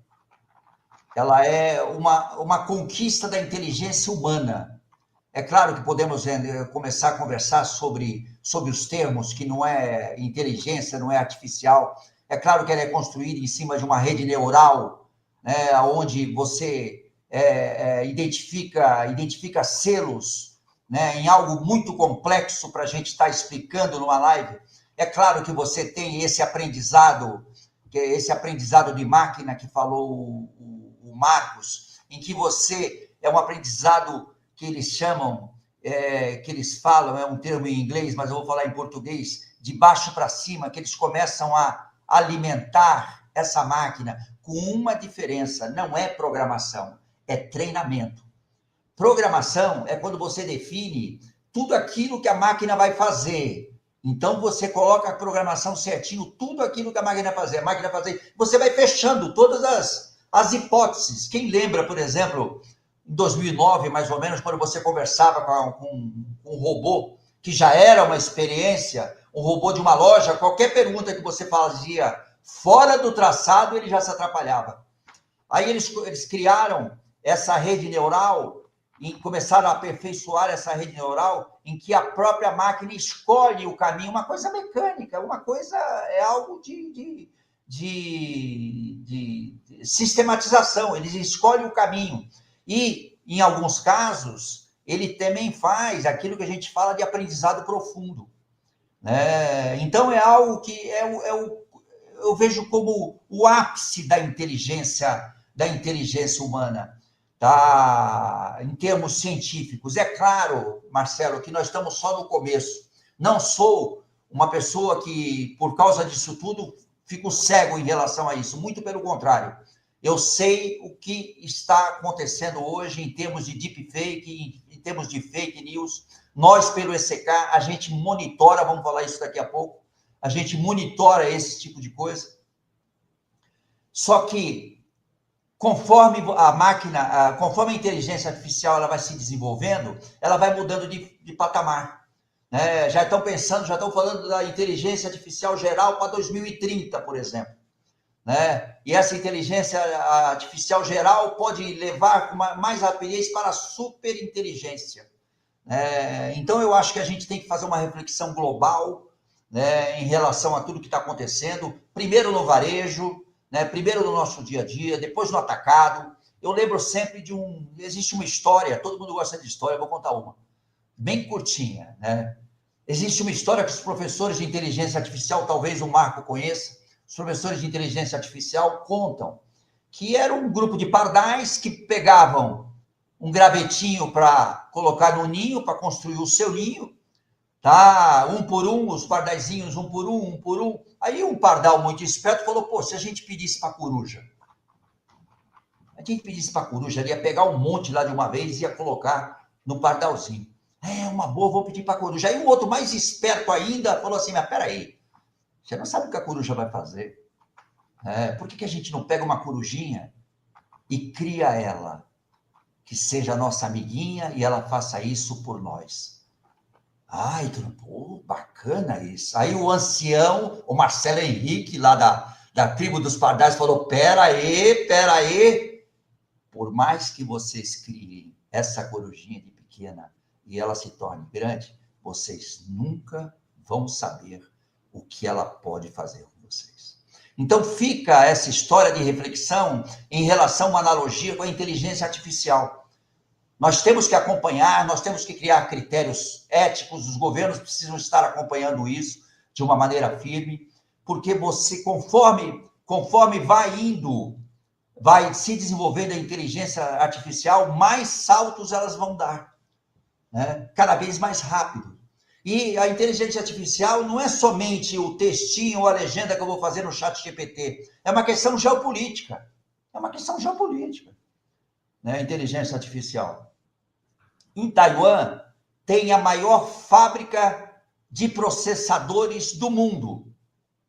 uma conquista da inteligência humana. É claro que podemos começar a conversar sobre os termos, que não é inteligência, não é artificial. É claro que ela é construída em cima de uma rede neural, né, onde você identifica selos, né, em algo muito complexo para a gente estar explicando numa live. É claro que você tem esse aprendizado, que é esse aprendizado de máquina que falou o Marcos, em que você é um aprendizado que eles chamam, que eles falam, é um termo em inglês, mas eu vou falar em português, de baixo para cima, que eles começam a alimentar essa máquina com uma diferença: não é programação, é treinamento. Programação é quando você define tudo aquilo que a máquina vai fazer. Então, você coloca a programação certinho, tudo aquilo que a máquina vai fazer. Você vai fechando todas as hipóteses. Quem lembra, por exemplo, em 2009, mais ou menos, quando você conversava com um robô, que já era uma experiência, um robô de uma loja, qualquer pergunta que você fazia fora do traçado, ele já se atrapalhava. Aí eles criaram essa rede neural e começaram a aperfeiçoar essa rede neural em que a própria máquina escolhe o caminho, uma coisa mecânica, é algo de sistematização. Eles escolhem o caminho. E, em alguns casos, ele também faz aquilo que a gente fala de aprendizado profundo. Então, é algo que eu vejo como o ápice da inteligência humana, tá? Em termos científicos. É claro, Marcelo, que nós estamos só no começo. Não sou uma pessoa que, por causa disso tudo, fico cego em relação a isso. Muito pelo contrário. Eu sei o que está acontecendo hoje em termos de deepfake, em termos de fake news. Nós, pelo ECK, a gente monitora, vamos falar isso daqui a pouco, a gente monitora esse tipo de coisa. Só que, conforme a máquina, conforme a inteligência artificial ela vai se desenvolvendo, ela vai mudando de patamar. Né? Já estão falando da inteligência artificial geral para 2030, por exemplo. Né? E essa inteligência artificial geral pode levar com mais rapidez para a superinteligência. Então, eu acho que a gente tem que fazer uma reflexão global, né, em relação a tudo que está acontecendo, primeiro no varejo, né, primeiro no nosso dia a dia, depois no atacado. Eu lembro sempre existe uma história, todo mundo gosta de história, eu vou contar uma, bem curtinha. Né? Existe uma história que os professores de inteligência artificial, talvez o Marco conheça, os professores de inteligência artificial contam que era um grupo de pardais que pegavam um gravetinho para colocar no ninho, para construir o seu ninho, tá? Um por um, os pardaizinhos, um por um, um por um. Aí um pardal muito esperto falou, pô, se a gente pedisse para a coruja, ele ia pegar um monte lá de uma vez e ia colocar no pardalzinho. Uma boa, vou pedir para a coruja. Aí um outro mais esperto ainda falou assim, mas peraí, você não sabe o que a coruja vai fazer? Por que a gente não pega uma corujinha e cria ela? Que seja a nossa amiguinha e ela faça isso por nós. Ai, pô, bacana isso. Aí o ancião, o Marcelo Henrique, lá da tribo dos pardais, falou, pera aí. Por mais que vocês criem essa corujinha de pequena e ela se torne grande, vocês nunca vão saber o que ela pode fazer com vocês. Então, fica essa história de reflexão em relação a uma analogia com a inteligência artificial. Nós temos que acompanhar, nós temos que criar critérios éticos, os governos precisam estar acompanhando isso de uma maneira firme, porque você, conforme vai se desenvolvendo a inteligência artificial, mais saltos elas vão dar, né? Cada vez mais rápido. E a inteligência artificial não é somente o textinho ou a legenda que eu vou fazer no chat GPT. É uma questão geopolítica. Né? A inteligência artificial. Em Taiwan, tem a maior fábrica de processadores do mundo.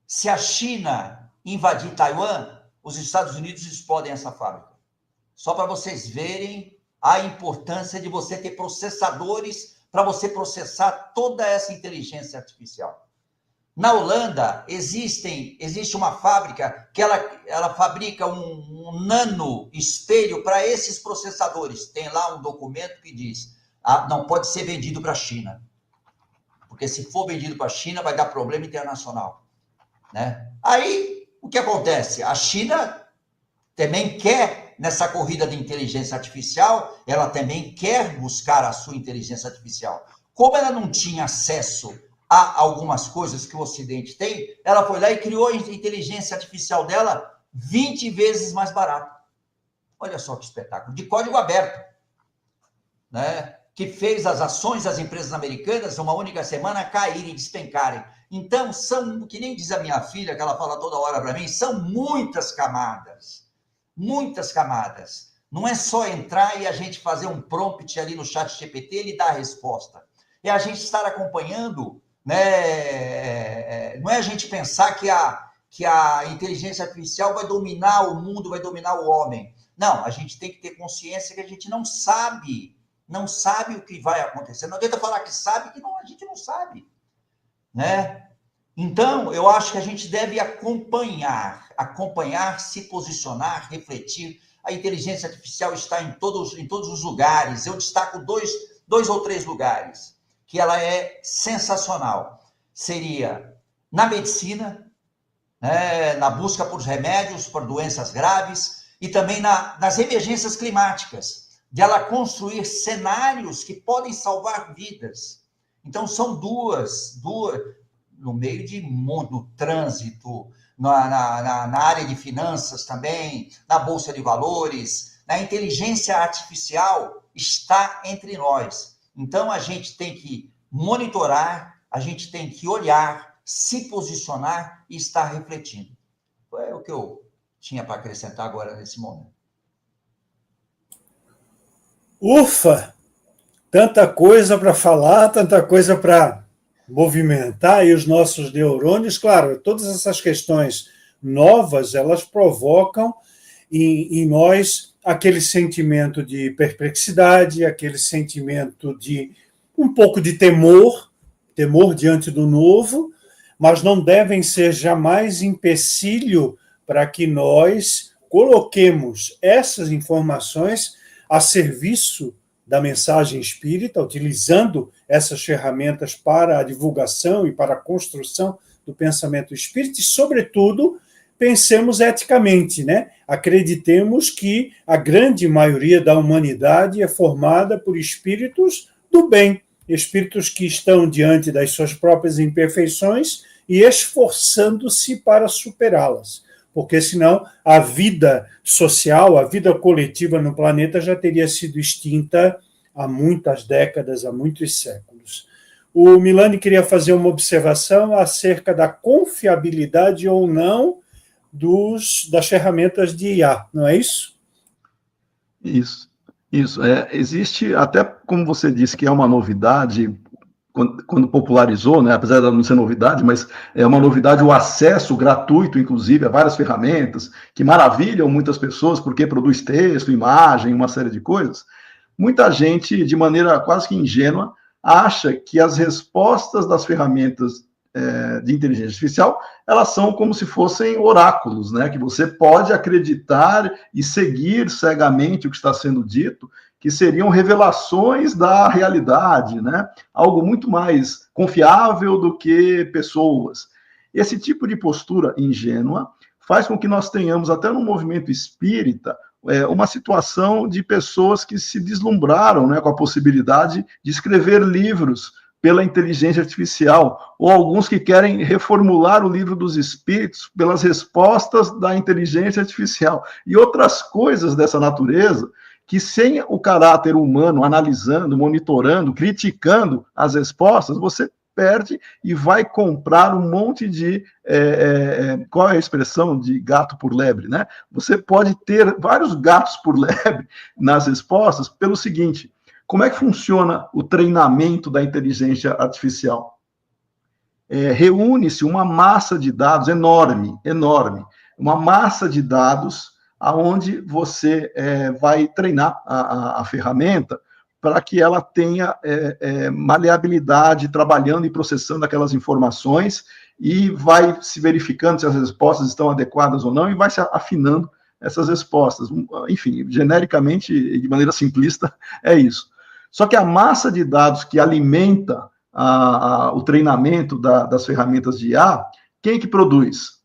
Se a China invadir Taiwan, os Estados Unidos explodem essa fábrica. Só para vocês verem a importância de você ter processadores para você processar toda essa inteligência artificial. Na Holanda, existe uma fábrica que ela fabrica um nano espelho para esses processadores. Tem lá um documento que diz, não pode ser vendido para a China, porque se for vendido para a China vai dar problema internacional. Né? Aí, o que acontece? A China também quer, nessa corrida de inteligência artificial, ela também quer buscar a sua inteligência artificial. Como ela não tinha acesso a algumas coisas que o Ocidente tem, ela foi lá e criou a inteligência artificial dela 20 vezes mais barata. Olha só que espetáculo, de código aberto, né? Que fez as ações das empresas americanas, uma única semana, caírem, despencarem. Então, que nem diz a minha filha, que ela fala toda hora para mim, são muitas camadas. Muitas camadas. Não é só entrar e a gente fazer um prompt ali no chat GPT e ele dar a resposta. É a gente estar acompanhando, né? Não é a gente pensar que a inteligência artificial vai dominar o mundo, vai dominar o homem. Não, a gente tem que ter consciência que a gente não sabe o que vai acontecer. Não adianta falar que sabe, que a gente não sabe. Né? Então, eu acho que a gente deve acompanhar, se posicionar, refletir. A inteligência artificial está em todos os lugares. Eu destaco dois ou três lugares que ela é sensacional. Seria na medicina, né, na busca por remédios, por doenças graves, e também nas emergências climáticas, de ela construir cenários que podem salvar vidas. Então, são duas no meio no trânsito, na área de finanças também, na Bolsa de Valores, na inteligência artificial, está entre nós. Então, a gente tem que monitorar, a gente tem que olhar, se posicionar e estar refletindo. É o que eu tinha para acrescentar agora nesse momento. Ufa! Tanta coisa para falar, tanta coisa para movimentar, e os nossos neurônios, claro, todas essas questões novas, elas provocam em nós aquele sentimento de perplexidade, aquele sentimento de um pouco de temor diante do novo, mas não devem ser jamais empecilho para que nós coloquemos essas informações a serviço da mensagem espírita, utilizando essas ferramentas para a divulgação e para a construção do pensamento espírita, e, sobretudo, pensemos eticamente, né? Acreditemos que a grande maioria da humanidade é formada por espíritos do bem, espíritos que estão diante das suas próprias imperfeições e esforçando-se para superá-las, porque senão a vida social, a vida coletiva no planeta já teria sido extinta há muitas décadas, há muitos séculos. O Milani queria fazer uma observação acerca da confiabilidade ou não das ferramentas de IA, não é isso? Isso. Existe, até como você disse, que é uma novidade, quando popularizou, né, apesar de não ser novidade, mas é uma novidade o acesso gratuito, inclusive, a várias ferramentas, que maravilham muitas pessoas, porque produz texto, imagem, uma série de coisas. Muita gente, de maneira quase que ingênua, acha que as respostas das ferramentas de inteligência artificial, elas são como se fossem oráculos, né? Que você pode acreditar e seguir cegamente o que está sendo dito, que seriam revelações da realidade, né? Algo muito mais confiável do que pessoas. Esse tipo de postura ingênua faz com que nós tenhamos, até no movimento espírita, uma situação de pessoas que se deslumbraram, né, com a possibilidade de escrever livros pela inteligência artificial, ou alguns que querem reformular o livro dos espíritos pelas respostas da inteligência artificial, e outras coisas dessa natureza, que sem o caráter humano analisando, monitorando, criticando as respostas, você perde e vai comprar um monte de... qual é a expressão de gato por lebre, né? Você pode ter vários gatos por lebre nas respostas pelo seguinte: como é que funciona o treinamento da inteligência artificial? Reúne-se uma massa de dados enorme, uma massa de dados aonde você vai treinar a ferramenta para que ela tenha maleabilidade trabalhando e processando aquelas informações, e vai se verificando se as respostas estão adequadas ou não, e vai se afinando essas respostas. Enfim, genericamente e de maneira simplista, é isso. Só que a massa de dados que alimenta o treinamento das ferramentas de IA, quem que produz?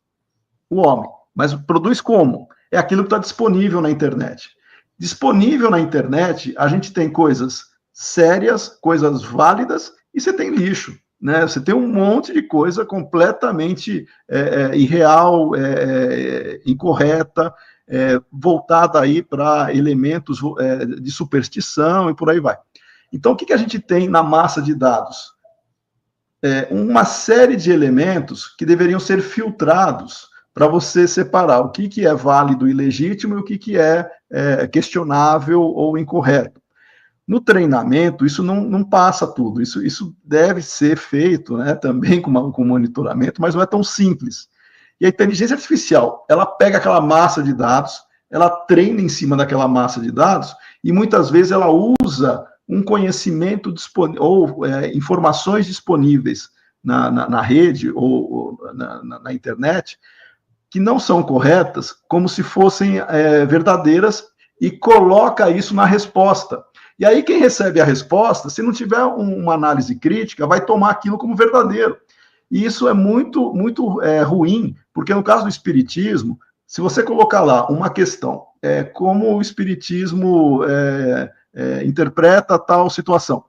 O homem. Mas produz como? É aquilo que está disponível na internet. Disponível na internet, a gente tem coisas sérias, coisas válidas, e você tem lixo, né? Você tem um monte de coisa completamente irreal, incorreta, voltada aí para elementos de superstição e por aí vai. Então, o que a gente tem na massa de dados? Uma série de elementos que deveriam ser filtrados para você separar o que é válido e legítimo e o que é questionável ou incorreto. No treinamento, isso não passa tudo, isso deve ser feito, né, também com monitoramento, mas não é tão simples. E a inteligência artificial, ela pega aquela massa de dados, ela treina em cima daquela massa de dados, e muitas vezes ela usa um conhecimento disponível, ou informações disponíveis na rede ou na internet, que não são corretas, como se fossem verdadeiras, e coloca isso na resposta. E aí quem recebe a resposta, se não tiver uma análise crítica, vai tomar aquilo como verdadeiro. E isso é muito, muito ruim, porque no caso do espiritismo, se você colocar lá uma questão, como o espiritismo interpreta tal situação,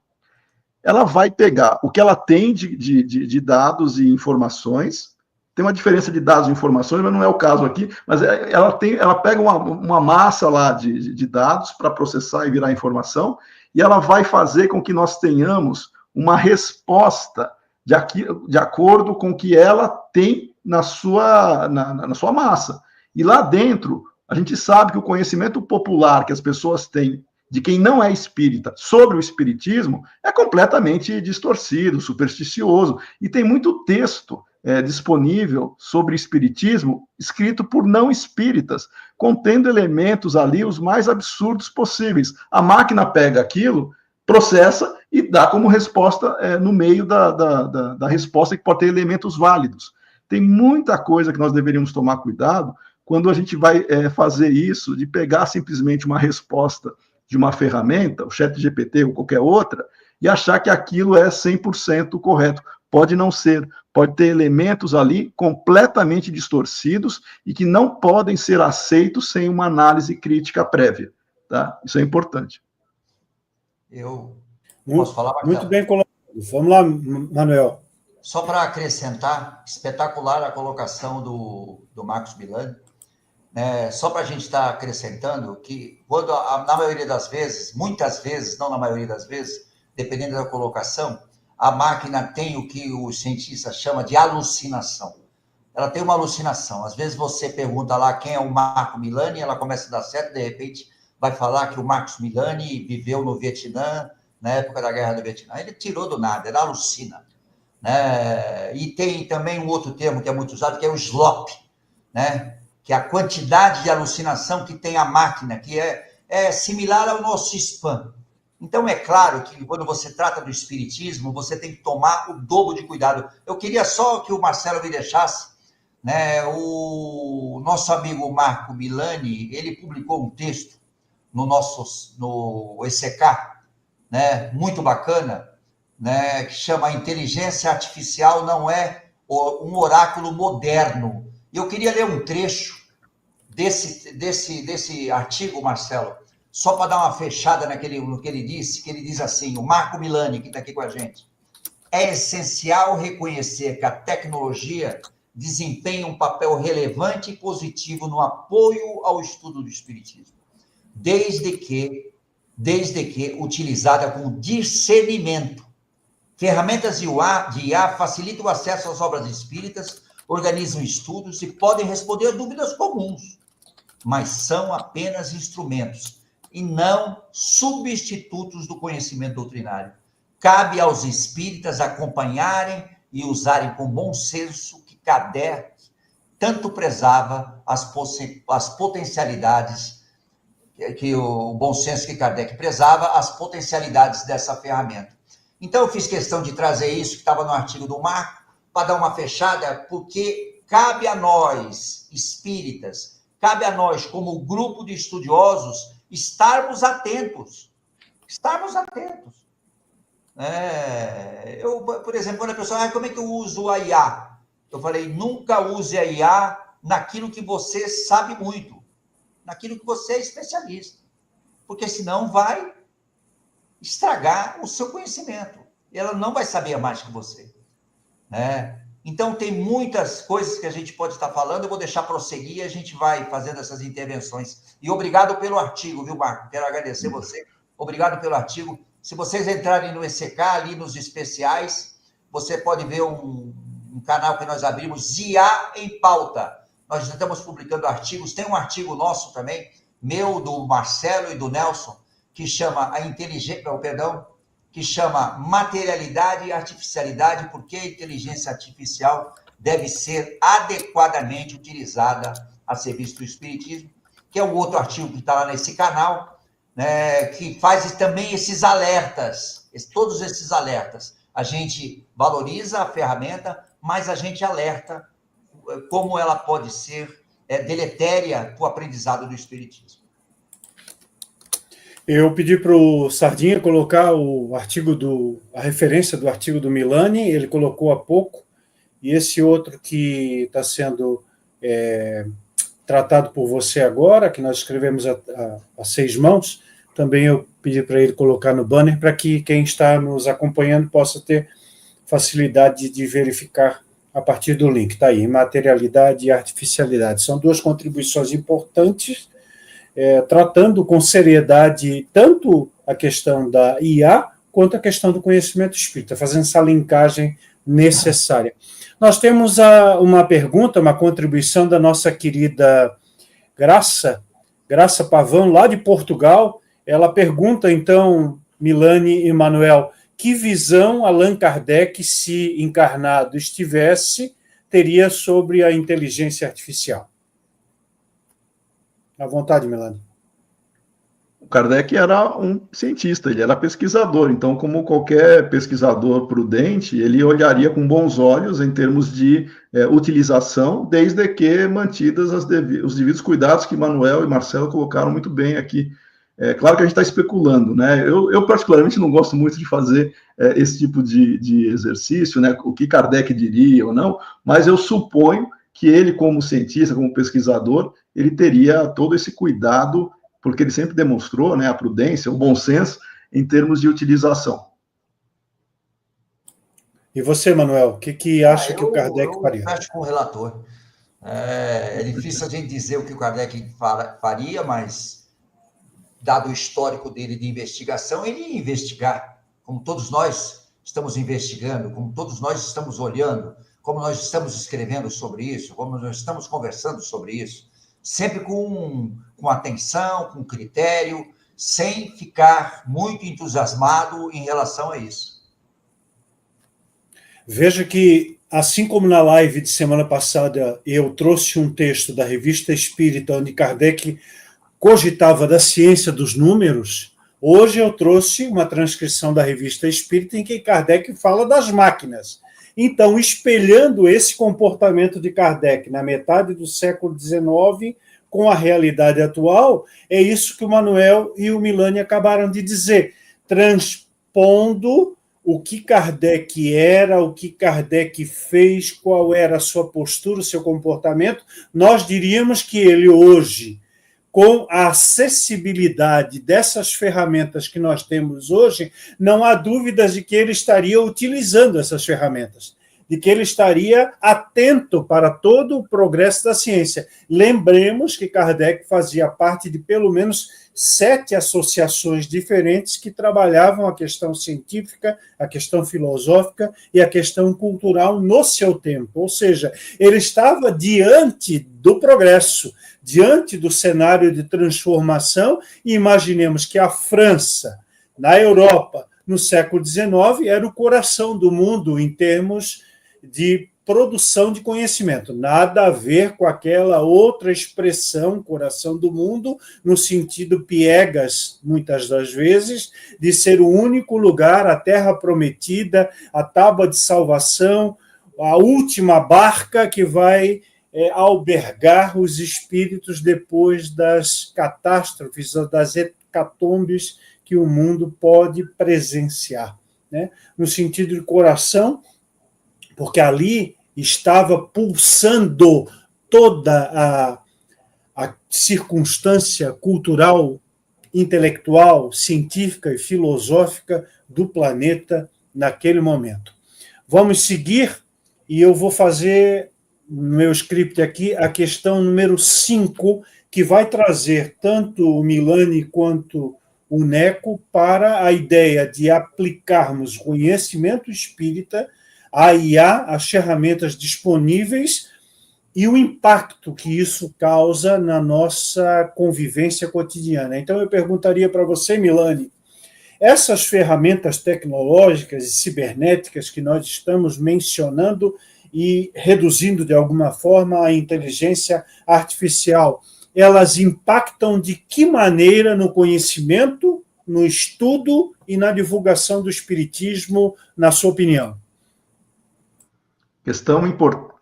ela vai pegar o que ela tem de dados e informações. Tem uma diferença de dados e informações, mas não é o caso aqui, mas ela pega uma massa lá de dados para processar e virar informação, e ela vai fazer com que nós tenhamos uma resposta de acordo com o que ela tem na sua massa. E lá dentro, a gente sabe que o conhecimento popular que as pessoas têm de quem não é espírita sobre o espiritismo é completamente distorcido, supersticioso, e tem muito texto disponível sobre espiritismo escrito por não espíritas, contendo elementos ali os mais absurdos possíveis. A máquina pega aquilo, processa e dá como resposta no meio da resposta, que pode ter elementos válidos. Tem muita coisa que nós deveríamos tomar cuidado quando a gente vai fazer isso, de pegar simplesmente uma resposta de uma ferramenta, o ChatGPT ou qualquer outra, e achar que aquilo é 100% correto. Pode não ser, pode ter elementos ali completamente distorcidos e que não podem ser aceitos sem uma análise crítica prévia. Tá? Isso é importante. Eu posso falar, Marcelo? Muito bem colocado. Vamos lá, Manuel. Só para acrescentar, espetacular a colocação do Marcos Milani. Só para a gente estar acrescentando que, quando, na maioria das vezes, muitas vezes, não na maioria das vezes, dependendo da colocação, a máquina tem o que o cientista chama de alucinação. Ela tem uma alucinação. Às vezes você pergunta lá quem é o Marco Milani, ela começa a dar certo, de repente vai falar que o Marcos Milani viveu no Vietnã, na época da Guerra do Vietnã. Ele tirou do nada, ele alucina. E tem também um outro termo que é muito usado, que é o slop, que é a quantidade de alucinação que tem a máquina, que é similar ao nosso spam. Então, é claro que quando você trata do espiritismo, você tem que tomar o dobro de cuidado. Eu queria só que o Marcelo me deixasse, o nosso amigo Marco Milani, ele publicou um texto no ECK, muito bacana, que chama Inteligência Artificial Não é um Oráculo Moderno. E eu queria ler um trecho desse artigo, Marcelo, só para dar uma fechada no que ele disse, que ele diz assim, o Marco Milani, que está aqui com a gente: é essencial reconhecer que a tecnologia desempenha um papel relevante e positivo no apoio ao estudo do espiritismo, desde que utilizada com discernimento. Ferramentas de IA facilitam o acesso às obras espíritas, organizam estudos e podem responder a dúvidas comuns, mas são apenas instrumentos e não substitutos do conhecimento doutrinário. Cabe aos espíritas acompanharem e usarem com bom senso que Kardec tanto prezava as potencialidades, que o bom senso que Kardec prezava, as potencialidades dessa ferramenta. Então, eu fiz questão de trazer isso, que estava no artigo do Marco, para dar uma fechada, porque cabe a nós, espíritas, cabe a nós, como grupo de estudiosos, estarmos atentos. Estarmos atentos. Eu, por exemplo, quando a pessoa, como é que eu uso a IA? Eu falei, nunca use a IA naquilo que você sabe muito, naquilo que você é especialista, porque senão vai estragar o seu conhecimento. Ela não vai saber mais que você. Então, tem muitas coisas que a gente pode estar falando, eu vou deixar prosseguir e a gente vai fazendo essas intervenções. E obrigado pelo artigo, viu, Marco? Quero agradecer você. Obrigado pelo artigo. Se vocês entrarem no ECK, ali nos especiais, você pode ver um canal que nós abrimos, IA em Pauta. Nós já estamos publicando artigos. Tem um artigo nosso também, meu, do Marcelo e do Nelson, que chama que chama Materialidade e Artificialidade, porque a inteligência artificial deve ser adequadamente utilizada a serviço do espiritismo, que é um outro artigo que está lá nesse canal, que faz também esses alertas, todos esses alertas. A gente valoriza a ferramenta, mas a gente alerta como ela pode ser deletéria para o aprendizado do espiritismo. Eu pedi para o Sardinha colocar a referência do artigo do Milani, ele colocou há pouco, e esse outro que está sendo tratado por você agora, que nós escrevemos a 6 mãos, também eu pedi para ele colocar no banner, para que quem está nos acompanhando possa ter facilidade de verificar a partir do link. Está aí, materialidade e artificialidade. São 2 contribuições importantes, tratando com seriedade tanto a questão da IA quanto a questão do conhecimento espírita, fazendo essa linkagem necessária. Nós temos uma pergunta, uma contribuição da nossa querida Graça Pavão, lá de Portugal. ela pergunta, então, Milani e Manuel, que visão Allan Kardec, se encarnado estivesse, teria sobre a inteligência artificial? À vontade, Milani. O Kardec era um cientista, ele era pesquisador, então, como qualquer pesquisador prudente, ele olharia com bons olhos em termos de utilização, desde que mantidas os devidos cuidados que Manuel e Marcelo colocaram muito bem aqui. Claro que a gente está especulando, né? Eu particularmente não gosto muito de fazer esse tipo de exercício, né? O que Kardec diria ou não, mas eu suponho que ele, como cientista, como pesquisador, ele teria todo esse cuidado, porque ele sempre demonstrou, né, a prudência, o bom senso em termos de utilização. E você, Manuel, o que acha que o Kardec faria? Eu fecho com o relator. É difícil a gente dizer o que o Kardec faria, mas, dado o histórico dele de investigação, ele ia investigar, como todos nós estamos investigando, como todos nós estamos olhando, como nós estamos escrevendo sobre isso, como nós estamos conversando sobre isso, sempre com atenção, com critério, sem ficar muito entusiasmado em relação a isso. Veja que, assim como na live de semana passada eu trouxe um texto da Revista Espírita, onde Kardec cogitava da ciência dos números, hoje eu trouxe uma transcrição da Revista Espírita em que Kardec fala das máquinas. Então, espelhando esse comportamento de Kardec na metade do século XIX com a realidade atual, é isso que o Manuel e o Milani acabaram de dizer, transpondo o que Kardec era, o que Kardec fez, qual era a sua postura, o seu comportamento. Nós diríamos que ele hoje, com a acessibilidade dessas ferramentas que nós temos hoje, não há dúvidas de que ele estaria utilizando essas ferramentas, de que ele estaria atento para todo o progresso da ciência. Lembremos que Kardec fazia parte de pelo menos 7 associações diferentes que trabalhavam a questão científica, a questão filosófica e a questão cultural no seu tempo. Ou seja, ele estava diante do progresso, diante do cenário de transformação, e imaginemos que a França, na Europa, no século XIX, era o coração do mundo em termos de produção de conhecimento. Nada a ver com aquela outra expressão, coração do mundo, no sentido piegas, muitas das vezes, de ser o único lugar, a terra prometida, a tábua de salvação, a última barca que vai albergar os espíritos depois das catástrofes, das hecatombes que o mundo pode presenciar, né? No sentido de coração, porque ali estava pulsando toda a circunstância cultural, intelectual, científica e filosófica do planeta naquele momento. Vamos seguir, e eu vou fazer no meu script aqui a questão número 5, que vai trazer tanto o Milani quanto o Neco para a ideia de aplicarmos conhecimento espírita, a IA, as ferramentas disponíveis e o impacto que isso causa na nossa convivência cotidiana. Então, eu perguntaria para você, Milani, essas ferramentas tecnológicas e cibernéticas que nós estamos mencionando e reduzindo de alguma forma a inteligência artificial, elas impactam de que maneira no conhecimento, no estudo e na divulgação do espiritismo, na sua opinião?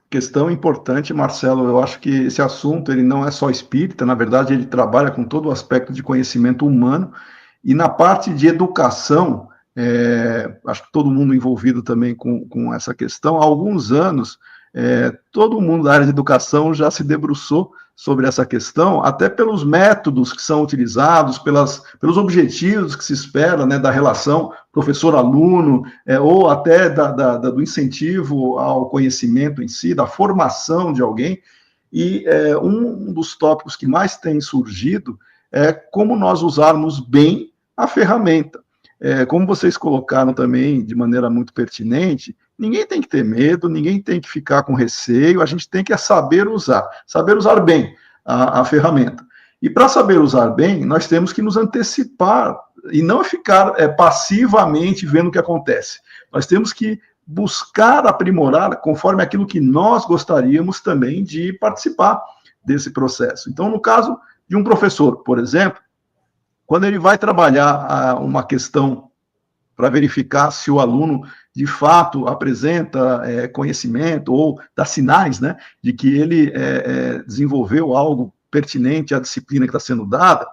Questão importante, Marcelo. Eu acho que esse assunto ele não é só espírita, na verdade ele trabalha com todo o aspecto de conhecimento humano, e na parte de educação, acho que todo mundo envolvido também com essa questão, há alguns anos, todo mundo da área de educação já se debruçou sobre essa questão, até pelos métodos que são utilizados, pelos objetivos que se espera, né, da relação professor-aluno, ou até do incentivo ao conhecimento em si, da formação de alguém. E um dos tópicos que mais tem surgido é como nós usarmos bem a ferramenta. Como vocês colocaram também de maneira muito pertinente, ninguém tem que ter medo, ninguém tem que ficar com receio, a gente tem que saber usar bem a ferramenta. E para saber usar bem, nós temos que nos antecipar e não ficar passivamente vendo o que acontece. Nós temos que buscar aprimorar conforme aquilo que nós gostaríamos também de participar desse processo. Então, no caso de um professor, por exemplo, quando ele vai trabalhar uma questão para verificar se o aluno de fato apresenta conhecimento ou dá sinais, né, de que ele desenvolveu algo pertinente à disciplina que está sendo dada,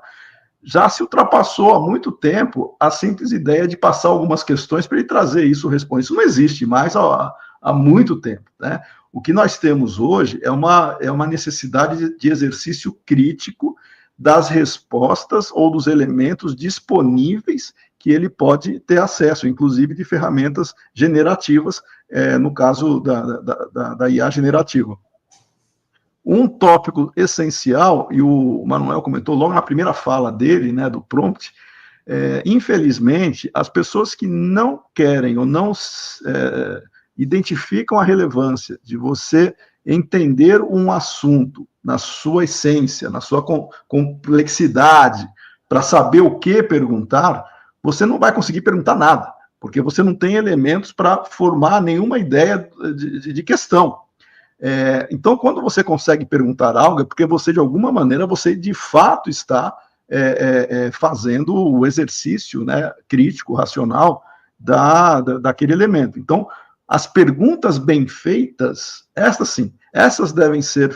já se ultrapassou há muito tempo a simples ideia de passar algumas questões para ele trazer isso, responder. Isso não existe mais há muito tempo, né? O que nós temos hoje é uma necessidade de exercício crítico das respostas ou dos elementos disponíveis que ele pode ter acesso, inclusive de ferramentas generativas, no caso da IA generativa. Um tópico essencial, e o Manuel comentou logo na primeira fala dele, né, do prompt, infelizmente, as pessoas que não querem ou não identificam a relevância de você entender um assunto na sua essência, na sua complexidade, para saber o que perguntar, você não vai conseguir perguntar nada, porque você não tem elementos para formar nenhuma ideia de questão. Então, quando você consegue perguntar algo, é porque você, de alguma maneira, você de fato está fazendo o exercício, né, crítico, racional daquele elemento. Então, as perguntas bem feitas, essas sim, essas devem ser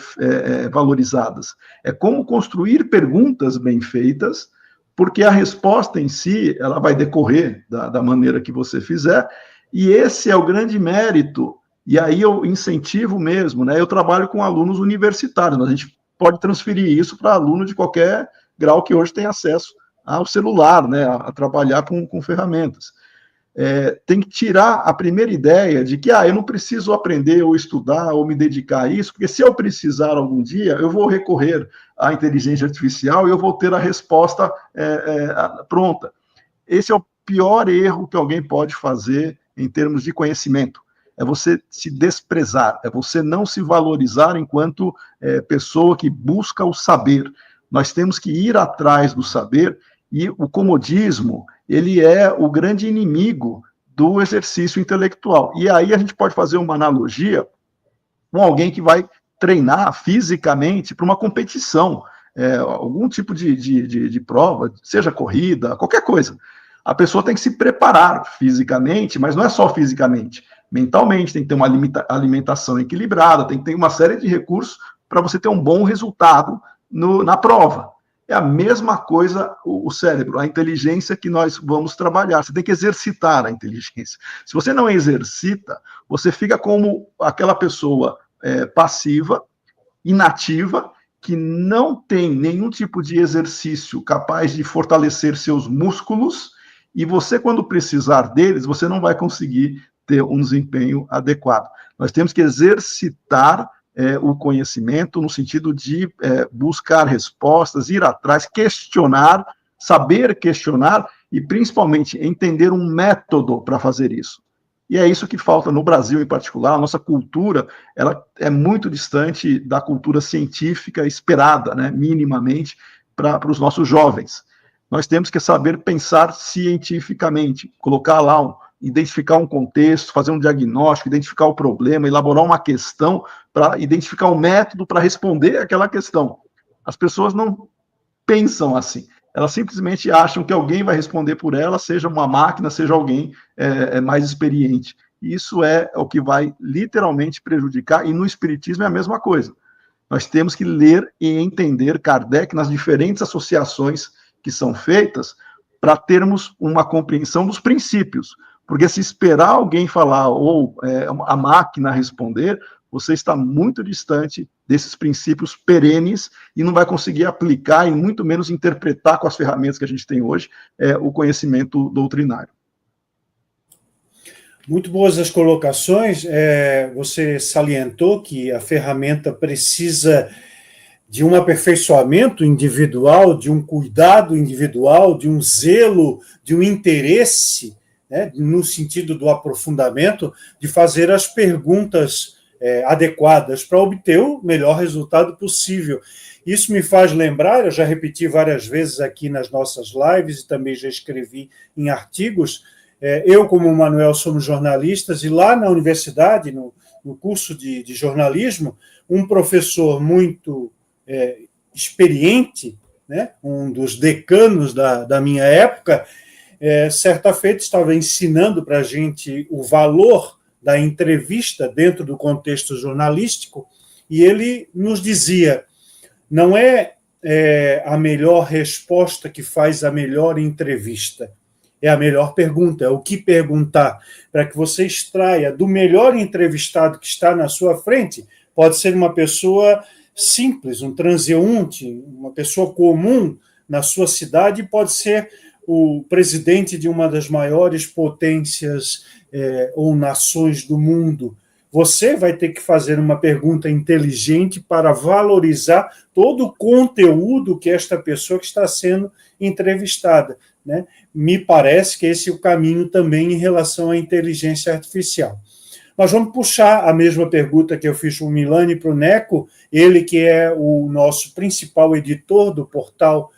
valorizadas. É como construir perguntas bem feitas, porque a resposta em si, ela vai decorrer da maneira que você fizer, e esse é o grande mérito. E aí eu incentivo mesmo, né? Eu trabalho com alunos universitários, mas a gente pode transferir isso para aluno de qualquer grau que hoje tem acesso ao celular, né? A trabalhar com ferramentas. Tem que tirar a primeira ideia de que eu não preciso aprender ou estudar ou me dedicar a isso, porque se eu precisar algum dia, eu vou recorrer à inteligência artificial e eu vou ter a resposta pronta. Esse é o pior erro que alguém pode fazer em termos de conhecimento. É você se desprezar, é você não se valorizar enquanto pessoa que busca o saber. Nós temos que ir atrás do saber, e o comodismo, ele é o grande inimigo do exercício intelectual. E aí a gente pode fazer uma analogia com alguém que vai treinar fisicamente para uma competição, algum tipo de prova, seja corrida, qualquer coisa. A pessoa tem que se preparar fisicamente, mas não é só fisicamente, mentalmente, tem que ter uma alimentação equilibrada, tem que ter uma série de recursos para você ter um bom resultado na prova. É a mesma coisa o cérebro, a inteligência que nós vamos trabalhar. Você tem que exercitar a inteligência. Se você não exercita, você fica como aquela pessoa passiva, inativa, que não tem nenhum tipo de exercício capaz de fortalecer seus músculos, e você, quando precisar deles, você não vai conseguir ter um desempenho adequado. Nós temos que exercitar o conhecimento no sentido de buscar respostas, ir atrás, questionar, saber questionar e, principalmente, entender um método para fazer isso. E é isso que falta no Brasil, em particular. A nossa cultura, ela é muito distante da cultura científica esperada, né, minimamente, para os nossos jovens. Nós temos que saber pensar cientificamente, colocar lá identificar um contexto, fazer um diagnóstico, identificar o problema, elaborar uma questão para identificar um método para responder aquela questão. As pessoas não pensam assim. Elas simplesmente acham que alguém vai responder por ela, seja uma máquina, seja alguém mais experiente. E isso é o que vai literalmente prejudicar, e no espiritismo é a mesma coisa. Nós temos que ler e entender Kardec nas diferentes associações que são feitas para termos uma compreensão dos princípios. Porque se esperar alguém falar ou a máquina responder, você está muito distante desses princípios perenes e não vai conseguir aplicar e muito menos interpretar com as ferramentas que a gente tem hoje o conhecimento doutrinário. Muito boas as colocações. Você salientou que a ferramenta precisa de um aperfeiçoamento individual, de um cuidado individual, de um zelo, de um interesse, né, no sentido do aprofundamento, de fazer as perguntas adequadas para obter o melhor resultado possível. Isso me faz lembrar, eu já repeti várias vezes aqui nas nossas lives e também já escrevi em artigos, eu como o Manuel somos jornalistas e lá na universidade, no curso de jornalismo, um professor muito experiente, né, um dos decanos da minha época, certa feita estava ensinando para a gente o valor da entrevista dentro do contexto jornalístico, e ele nos dizia, não é a melhor resposta que faz a melhor entrevista, é a melhor pergunta, é o que perguntar, para que você extraia do melhor entrevistado que está na sua frente, pode ser uma pessoa simples, um transeunte, uma pessoa comum na sua cidade, pode ser o presidente de uma das maiores potências ou nações do mundo. Você vai ter que fazer uma pergunta inteligente para valorizar todo o conteúdo que esta pessoa que está sendo entrevistada, né? Me parece que esse é o caminho também em relação à inteligência artificial. Mas vamos puxar a mesma pergunta que eu fiz para o Milani e para o Neco, ele que é o nosso principal editor do portal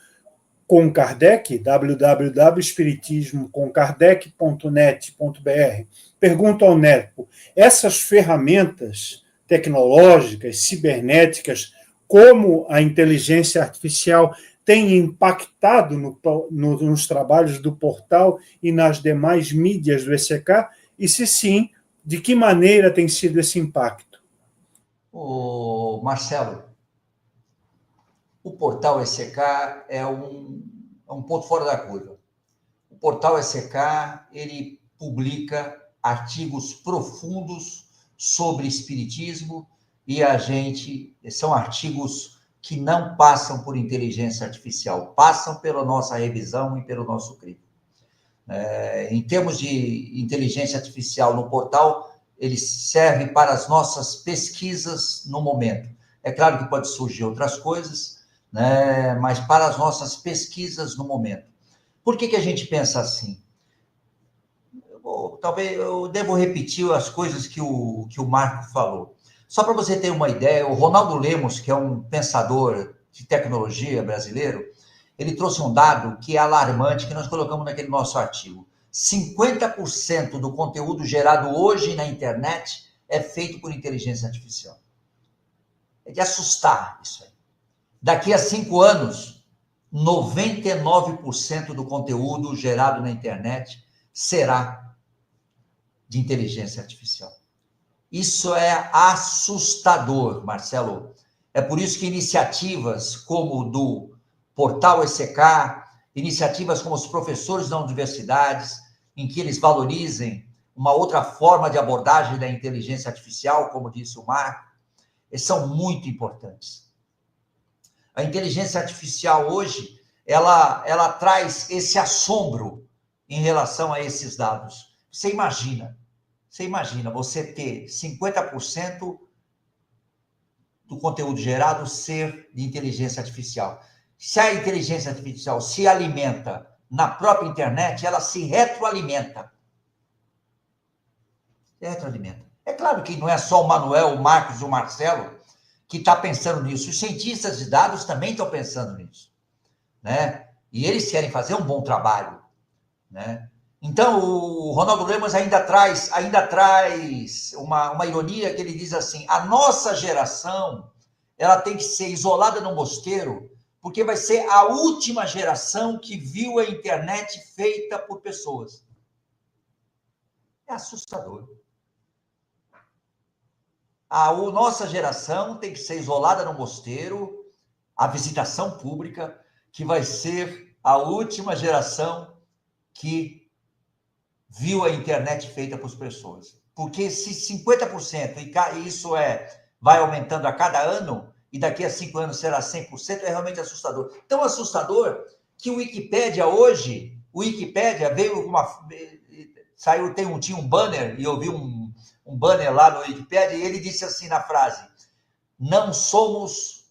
Com Kardec, www.espiritismocomkardec.net.br. Pergunto ao Neco, essas ferramentas tecnológicas, cibernéticas, como a inteligência artificial tem impactado nos trabalhos do portal e nas demais mídias do ECK? E se sim, de que maneira tem sido esse impacto? Marcelo, o portal ECK é um ponto fora da curva. O portal ECK, ele publica artigos profundos sobre espiritismo e são artigos que não passam por inteligência artificial, passam pela nossa revisão e pelo nosso crivo. Em termos de inteligência artificial no portal, ele serve para as nossas pesquisas no momento. É claro que pode surgir outras coisas, né, mas para as nossas pesquisas no momento. Por que a gente pensa assim? Talvez eu devo repetir as coisas que o Marco falou. Só para você ter uma ideia, o Ronaldo Lemos, que é um pensador de tecnologia brasileiro, ele trouxe um dado que é alarmante, que nós colocamos naquele nosso artigo. 50% do conteúdo gerado hoje na internet é feito por inteligência artificial. É de assustar isso aí. Daqui a 5 anos, 99% do conteúdo gerado na internet será de inteligência artificial. Isso é assustador, Marcelo. É por isso que iniciativas como o do Portal ECK, iniciativas como os professores das universidades, em que eles valorizem uma outra forma de abordagem da inteligência artificial, como disse o Marco, são muito importantes. A inteligência artificial hoje, ela traz esse assombro em relação a esses dados. Você imagina você ter 50% do conteúdo gerado ser de inteligência artificial. Se a inteligência artificial se alimenta na própria internet, ela se retroalimenta. É claro que não é só o Manuel, o Marcos e o Marcelo que está pensando nisso. Os cientistas de dados também estão pensando nisso, né? E eles querem fazer um bom trabalho, né? Então, o Ronaldo Lemos ainda traz uma ironia, que ele diz assim, a nossa geração, ela tem que ser isolada no mosteiro, porque vai ser a última geração que viu a internet feita por pessoas. É assustador. A nossa geração tem que ser isolada no mosteiro, a visitação pública, que vai ser a última geração que viu a internet feita por pessoas. Porque se 50%, e isso vai aumentando a cada ano, e daqui a 5 anos será 100%, é realmente assustador. Tão assustador que o Wikipédia hoje, veio tinha um banner, e eu vi um banner lá no Wikipédia, e ele disse assim na frase, não somos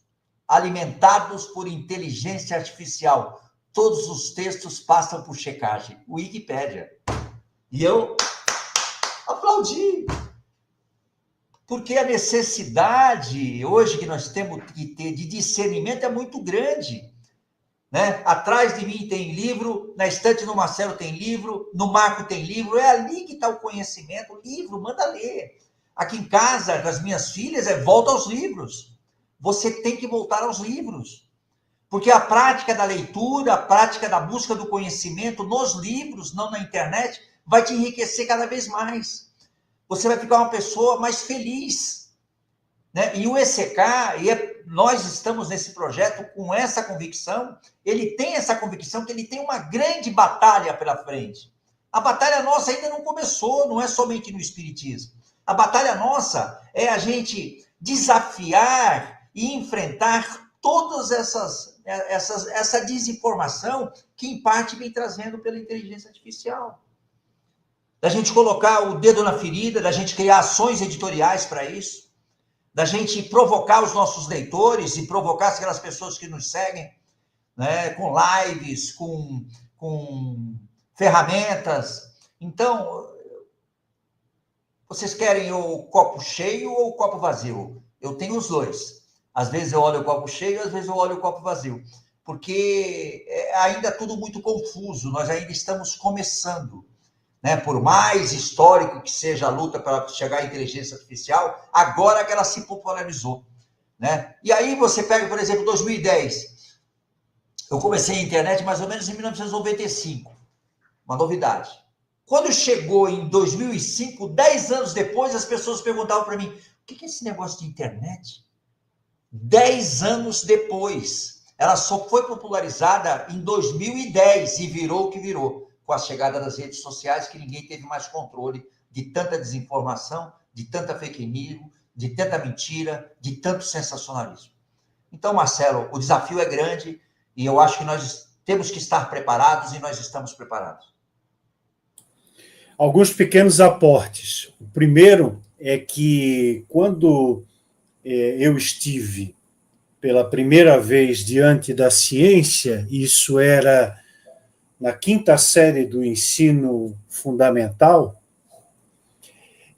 alimentados por inteligência artificial, todos os textos passam por checagem. O Wikipédia. E eu aplaudi. Porque a necessidade, hoje, que nós temos que ter de discernimento é muito grande. Né? Atrás de mim tem livro, na estante do Marcelo tem livro, no Marco tem livro, é ali que está o conhecimento. O livro, manda ler. Aqui em casa, com as minhas filhas, volta aos livros. Você tem que voltar aos livros. Porque a prática da leitura, a prática da busca do conhecimento nos livros, não na internet, vai te enriquecer cada vez mais. Você vai ficar uma pessoa mais feliz. Né? E o ECK, nós estamos nesse projeto com essa convicção, ele tem essa convicção que ele tem uma grande batalha pela frente. A batalha nossa ainda não começou, não é somente no espiritismo. A batalha nossa é a gente desafiar e enfrentar todas essa desinformação que, em parte, vem trazendo pela inteligência artificial. Da gente colocar o dedo na ferida, da gente criar ações editoriais para isso, da gente provocar os nossos leitores e provocar aquelas pessoas que nos seguem, né, com lives, com ferramentas. Então, vocês querem o copo cheio ou o copo vazio? Eu tenho os dois. Às vezes eu olho o copo cheio, às vezes eu olho o copo vazio. Porque é ainda tudo muito confuso, nós ainda estamos começando. Né? Por mais histórico que seja a luta para chegar à inteligência artificial, agora que ela se popularizou. Né? E aí você pega, por exemplo, 2010. Eu comecei a internet mais ou menos em 1995. Uma novidade. Quando chegou em 2005, 10 anos depois, as pessoas perguntavam para mim, o que é esse negócio de internet? 10 anos depois. Ela só foi popularizada em 2010 e virou o que virou. Com a chegada das redes sociais, que ninguém teve mais controle de tanta desinformação, de tanta fake news, de tanta mentira, de tanto sensacionalismo. Então, Marcelo, o desafio é grande e eu acho que nós temos que estar preparados e nós estamos preparados. Alguns pequenos aportes. O primeiro é que, quando eu estive pela primeira vez diante da ciência, isso era na 5ª série do ensino fundamental,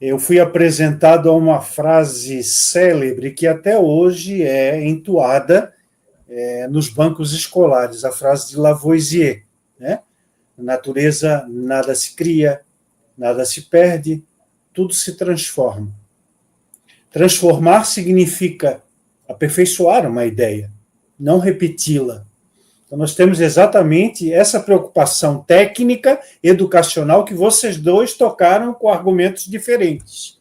eu fui apresentado a uma frase célebre que até hoje é entoada nos bancos escolares, a frase de Lavoisier, né? Na natureza nada se cria, nada se perde, tudo se transforma. Transformar significa aperfeiçoar uma ideia, não repeti-la. Então, nós temos exatamente essa preocupação técnica, educacional, que vocês dois tocaram com argumentos diferentes.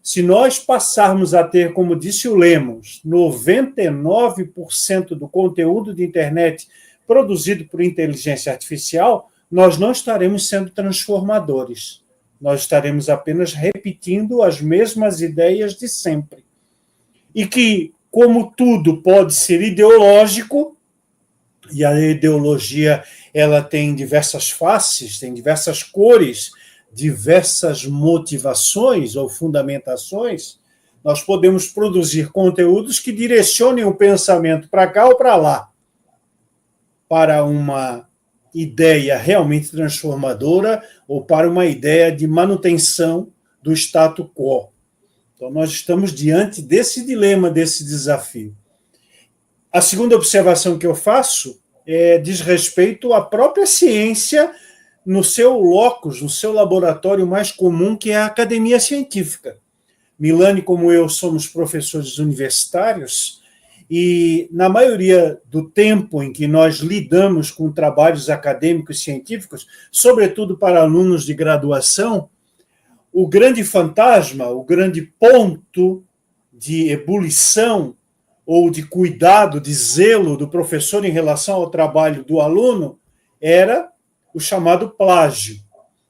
Se nós passarmos a ter, como disse o Lemos, 99% do conteúdo de internet produzido por inteligência artificial, nós não estaremos sendo transformadores. Nós estaremos apenas repetindo as mesmas ideias de sempre. E que, como tudo pode ser ideológico, e a ideologia ela tem diversas faces, tem diversas cores, diversas motivações ou fundamentações, nós podemos produzir conteúdos que direcionem o pensamento para cá ou para lá, para uma ideia realmente transformadora ou para uma ideia de manutenção do status quo. Então, nós estamos diante desse dilema, desse desafio. A segunda observação que eu faço diz respeito à própria ciência no seu locus, no seu laboratório mais comum, que é a academia científica. Milani, como eu, somos professores universitários e, na maioria do tempo em que nós lidamos com trabalhos acadêmicos e científicos, sobretudo para alunos de graduação, o grande fantasma, o grande ponto de ebulição ou de cuidado, de zelo do professor em relação ao trabalho do aluno, era o chamado plágio.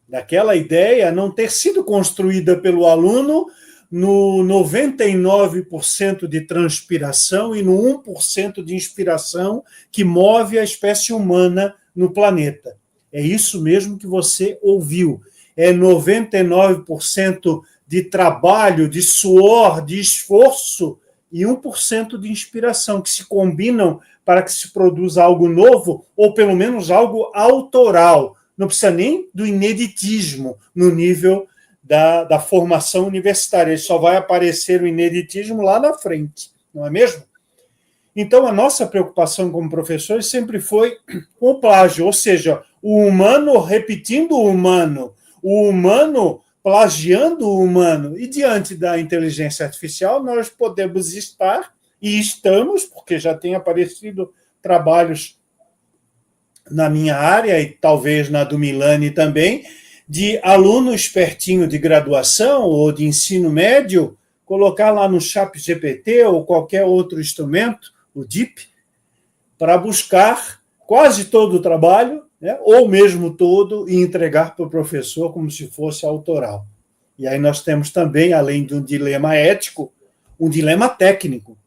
Daquela ideia não ter sido construída pelo aluno no 99% de transpiração e no 1% de inspiração que move a espécie humana no planeta. É isso mesmo que você ouviu. É 99% de trabalho, de suor, de esforço, e 1% de inspiração, que se combinam para que se produza algo novo, ou pelo menos algo autoral. Não precisa nem do ineditismo no nível da formação universitária. Ele só vai aparecer o ineditismo lá na frente, não é mesmo? Então, a nossa preocupação como professores sempre foi com o plágio, ou seja, o humano repetindo o humano plagiando o humano. E diante da inteligência artificial, nós podemos estar, e estamos, porque já tem aparecido trabalhos na minha área, e talvez na do Milani também, de aluno espertinho de graduação ou de ensino médio, colocar lá no ChatGPT ou qualquer outro instrumento, o DeepL, para buscar quase todo o trabalho, né, ou mesmo todo, e entregar para o professor como se fosse autoral. E aí nós temos também, além de um dilema ético, um dilema técnico,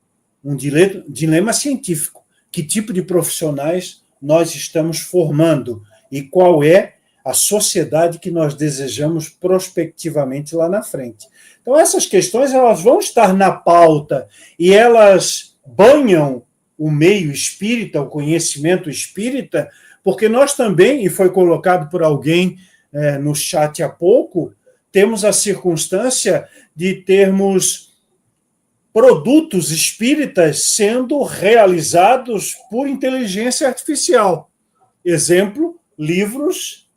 um dilema científico. Que tipo de profissionais nós estamos formando e qual é a sociedade que nós desejamos prospectivamente lá na frente. Então, essas questões elas vão estar na pauta e elas banham o meio espírita, o conhecimento espírita, porque nós também, e foi colocado por alguém no chat há pouco, temos a circunstância de termos produtos espíritas sendo realizados por inteligência artificial. Exemplo, livros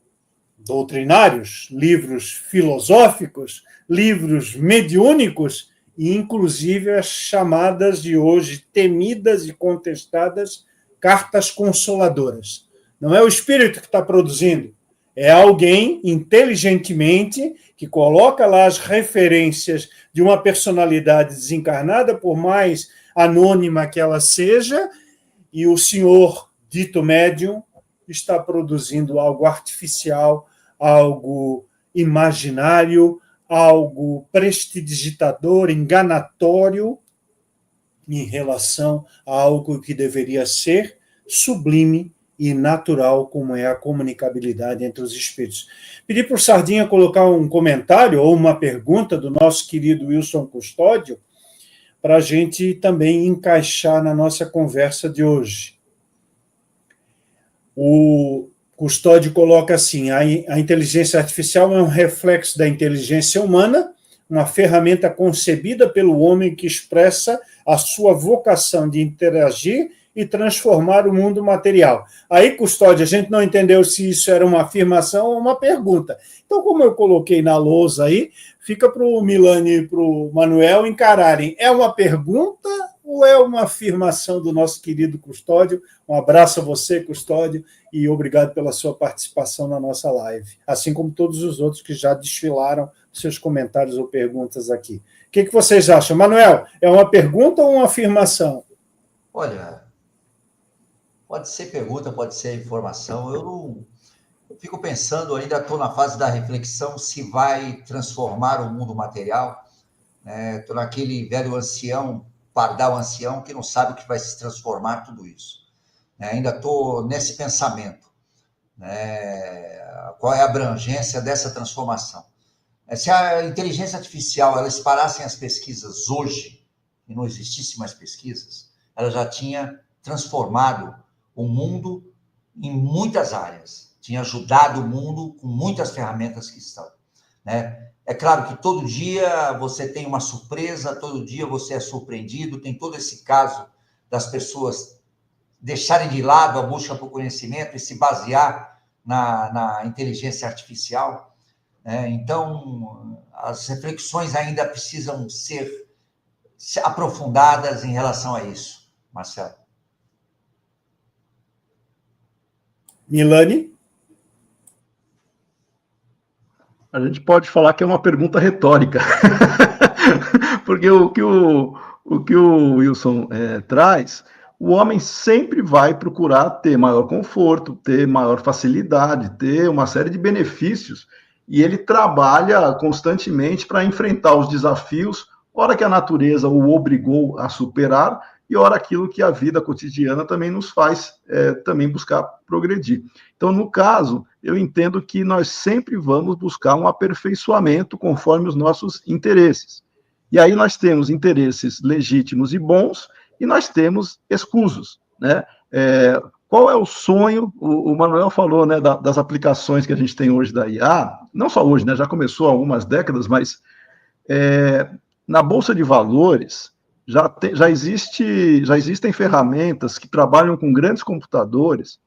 doutrinários, livros filosóficos, livros mediúnicos e, inclusive, as chamadas de hoje temidas e contestadas cartas consoladoras. Não é o espírito que está produzindo, é alguém inteligentemente que coloca lá as referências de uma personalidade desencarnada, por mais anônima que ela seja, e o senhor dito médium está produzindo algo artificial, algo imaginário, algo prestidigitador, enganatório, em relação a algo que deveria ser sublime e natural, como é a comunicabilidade entre os espíritos. Pedi para o Sardinha colocar um comentário ou uma pergunta do nosso querido Wilson Custódio, para a gente também encaixar na nossa conversa de hoje. O Custódio coloca assim: a inteligência artificial é um reflexo da inteligência humana, uma ferramenta concebida pelo homem que expressa a sua vocação de interagir e transformar o mundo material. Aí, Custódio, a gente não entendeu se isso era uma afirmação ou uma pergunta. Então, como eu coloquei na lousa aí, fica para o Milani e para o Manuel encararem. É uma pergunta ou é uma afirmação do nosso querido Custódio? Um abraço a você, Custódio, e obrigado pela sua participação na nossa live, assim como todos os outros que já desfilaram seus comentários ou perguntas aqui. O que vocês acham? Manuel, é uma pergunta ou uma afirmação? Olha, pode ser pergunta, pode ser informação. Eu fico pensando, ainda estou na fase da reflexão, se vai transformar o mundo material. Estou naquele velho ancião, pardal ancião, que não sabe o que vai se transformar tudo isso. Ainda estou nesse pensamento. Qual é a abrangência dessa transformação? Se a inteligência artificial elas parassem as pesquisas hoje, e não existissem mais pesquisas, ela já tinha transformado o mundo em muitas áreas, tinha ajudado o mundo com muitas ferramentas que estão. É claro que todo dia você tem uma surpresa, todo dia você é surpreendido, tem todo esse caso das pessoas deixarem de lado a busca por conhecimento e se basear na inteligência artificial. Então, as reflexões ainda precisam ser aprofundadas em relação a isso, Marcelo. Milani? A gente pode falar que é uma pergunta retórica, porque o que o Wilson traz, o homem sempre vai procurar ter maior conforto, ter maior facilidade, ter uma série de benefícios, e ele trabalha constantemente para enfrentar os desafios, ora que a natureza o obrigou a superar, e ora aquilo que a vida cotidiana também nos faz também buscar progredir. Então, no caso, eu entendo que nós sempre vamos buscar um aperfeiçoamento conforme os nossos interesses. E aí nós temos interesses legítimos e bons, e nós temos escusos, né? qual é o sonho? O Manuel falou, né, das aplicações que a gente tem hoje da IA, não só hoje, né, já começou há algumas décadas, mas na Bolsa de Valores já existem ferramentas que trabalham com grandes computadores,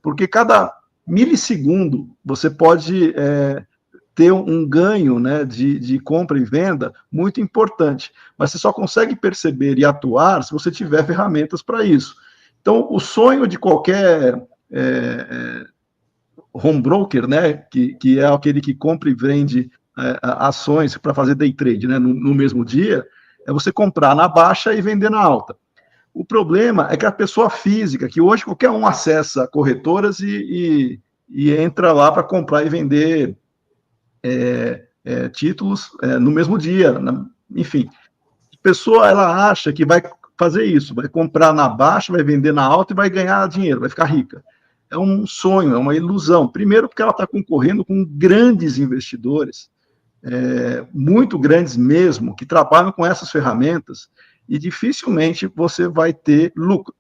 porque cada milissegundo você pode ter um ganho, né, de compra e venda muito importante, mas você só consegue perceber e atuar se você tiver ferramentas para isso. Então, o sonho de qualquer home broker, né, que é aquele que compra e vende ações para fazer day trade, né, no mesmo dia, é você comprar na baixa e vender na alta. O problema é que a pessoa física, que hoje qualquer um acessa corretoras e entra lá para comprar e vender títulos no mesmo dia, enfim. A pessoa, ela acha que vai fazer isso, vai comprar na baixa, vai vender na alta e vai ganhar dinheiro, vai ficar rica. É um sonho, é uma ilusão. Primeiro porque ela está concorrendo com grandes investidores, muito grandes mesmo, que trabalham com essas ferramentas, e dificilmente você vai ter lucro.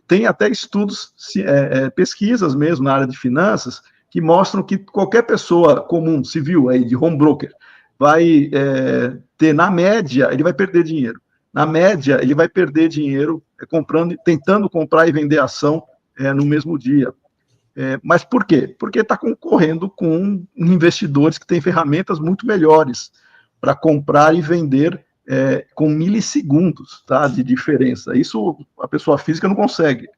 Tem até estudos, pesquisas mesmo na área de finanças, que mostram que qualquer pessoa comum, civil, aí, de home broker, vai ter, na média, ele vai perder dinheiro. Na média, ele vai perder dinheiro tentando comprar e vender ação no mesmo dia. Mas por quê? Porque está concorrendo com investidores que têm ferramentas muito melhores para comprar e vender com milissegundos, tá, de diferença. Isso a pessoa física não consegue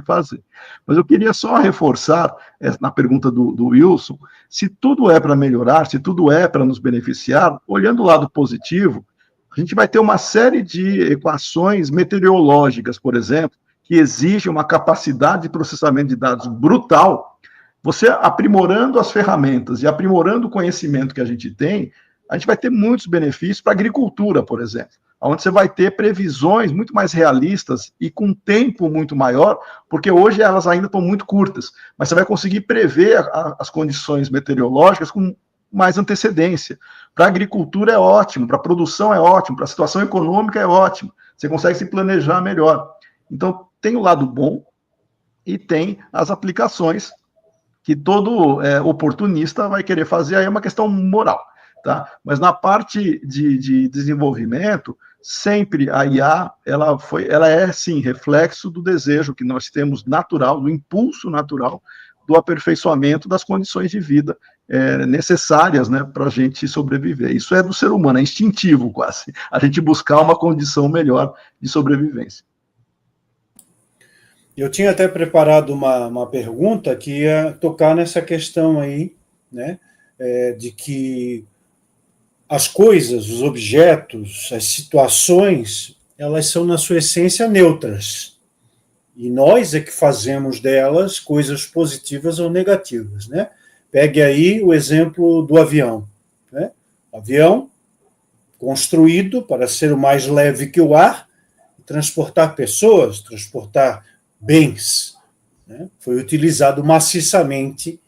fazer. Mas eu queria só reforçar, na pergunta do Wilson, se tudo é para melhorar, se tudo é para nos beneficiar, olhando o lado positivo, a gente vai ter uma série de equações meteorológicas, por exemplo, que exigem uma capacidade de processamento de dados brutal. Você aprimorando as ferramentas e aprimorando o conhecimento que a gente tem, a gente vai ter muitos benefícios para a agricultura, por exemplo, onde você vai ter previsões muito mais realistas e com tempo muito maior, porque hoje elas ainda estão muito curtas, mas você vai conseguir prever as condições meteorológicas com mais antecedência. Para a agricultura é ótimo, para a produção é ótimo, para a situação econômica é ótimo, você consegue se planejar melhor. Então, tem o lado bom e tem as aplicações que todo oportunista vai querer fazer, aí é uma questão moral. Tá? Mas na parte de desenvolvimento, sempre a IA, ela é, sim, reflexo do desejo que nós temos natural, do impulso natural, do aperfeiçoamento das condições de vida necessárias, né, para a gente sobreviver. Isso é do ser humano, é instintivo quase, a gente buscar uma condição melhor de sobrevivência. Eu tinha até preparado uma pergunta que ia tocar nessa questão aí, né, de que as coisas, os objetos, as situações, elas são, na sua essência, neutras. E nós é que fazemos delas coisas positivas ou negativas, né? Pegue aí o exemplo do avião, né? O avião, construído para ser o mais leve que o ar, transportar pessoas, transportar bens, né? Foi utilizado maciçamente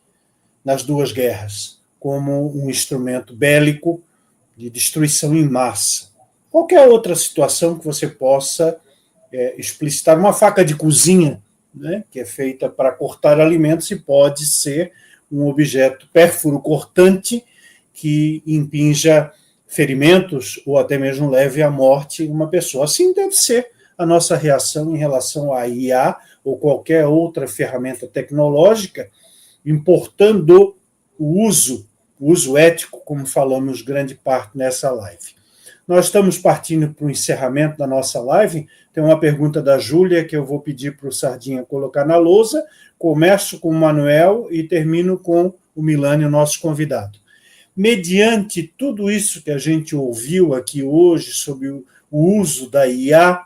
nas duas guerras, como um instrumento bélico de destruição em massa. Qualquer outra situação que você possa explicitar, uma faca de cozinha, né, que é feita para cortar alimentos e pode ser um objeto pérfuro cortante que impinja ferimentos ou até mesmo leve à morte uma pessoa. Assim deve ser a nossa reação em relação à IA ou qualquer outra ferramenta tecnológica, importando o uso ético, como falamos grande parte nessa live. Nós estamos partindo para o encerramento da nossa live. Tem uma pergunta da Júlia que eu vou pedir para o Sardinha colocar na lousa. Começo com o Manuel e termino com o Milani, nosso convidado. Mediante tudo isso que a gente ouviu aqui hoje sobre o uso da IA,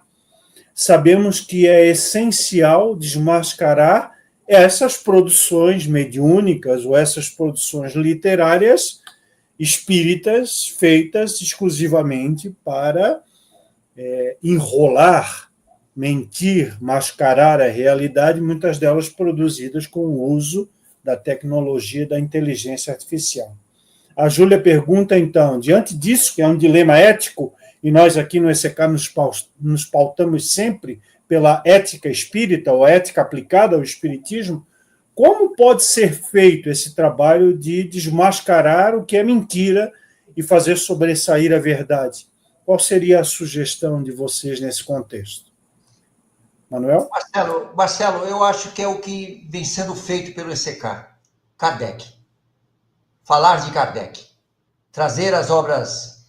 sabemos que é essencial desmascarar essas produções mediúnicas ou essas produções literárias espíritas feitas exclusivamente para enrolar, mentir, mascarar a realidade, muitas delas produzidas com o uso da tecnologia da inteligência artificial. A Júlia pergunta, então, diante disso, que é um dilema ético, e nós aqui no ECK nos pautamos sempre pela ética espírita, ou ética aplicada ao espiritismo, como pode ser feito esse trabalho de desmascarar o que é mentira e fazer sobressair a verdade? Qual seria a sugestão de vocês nesse contexto? Manuel? Marcelo, eu acho que é o que vem sendo feito pelo ECK. Kardec. Falar de Kardec. Trazer as obras,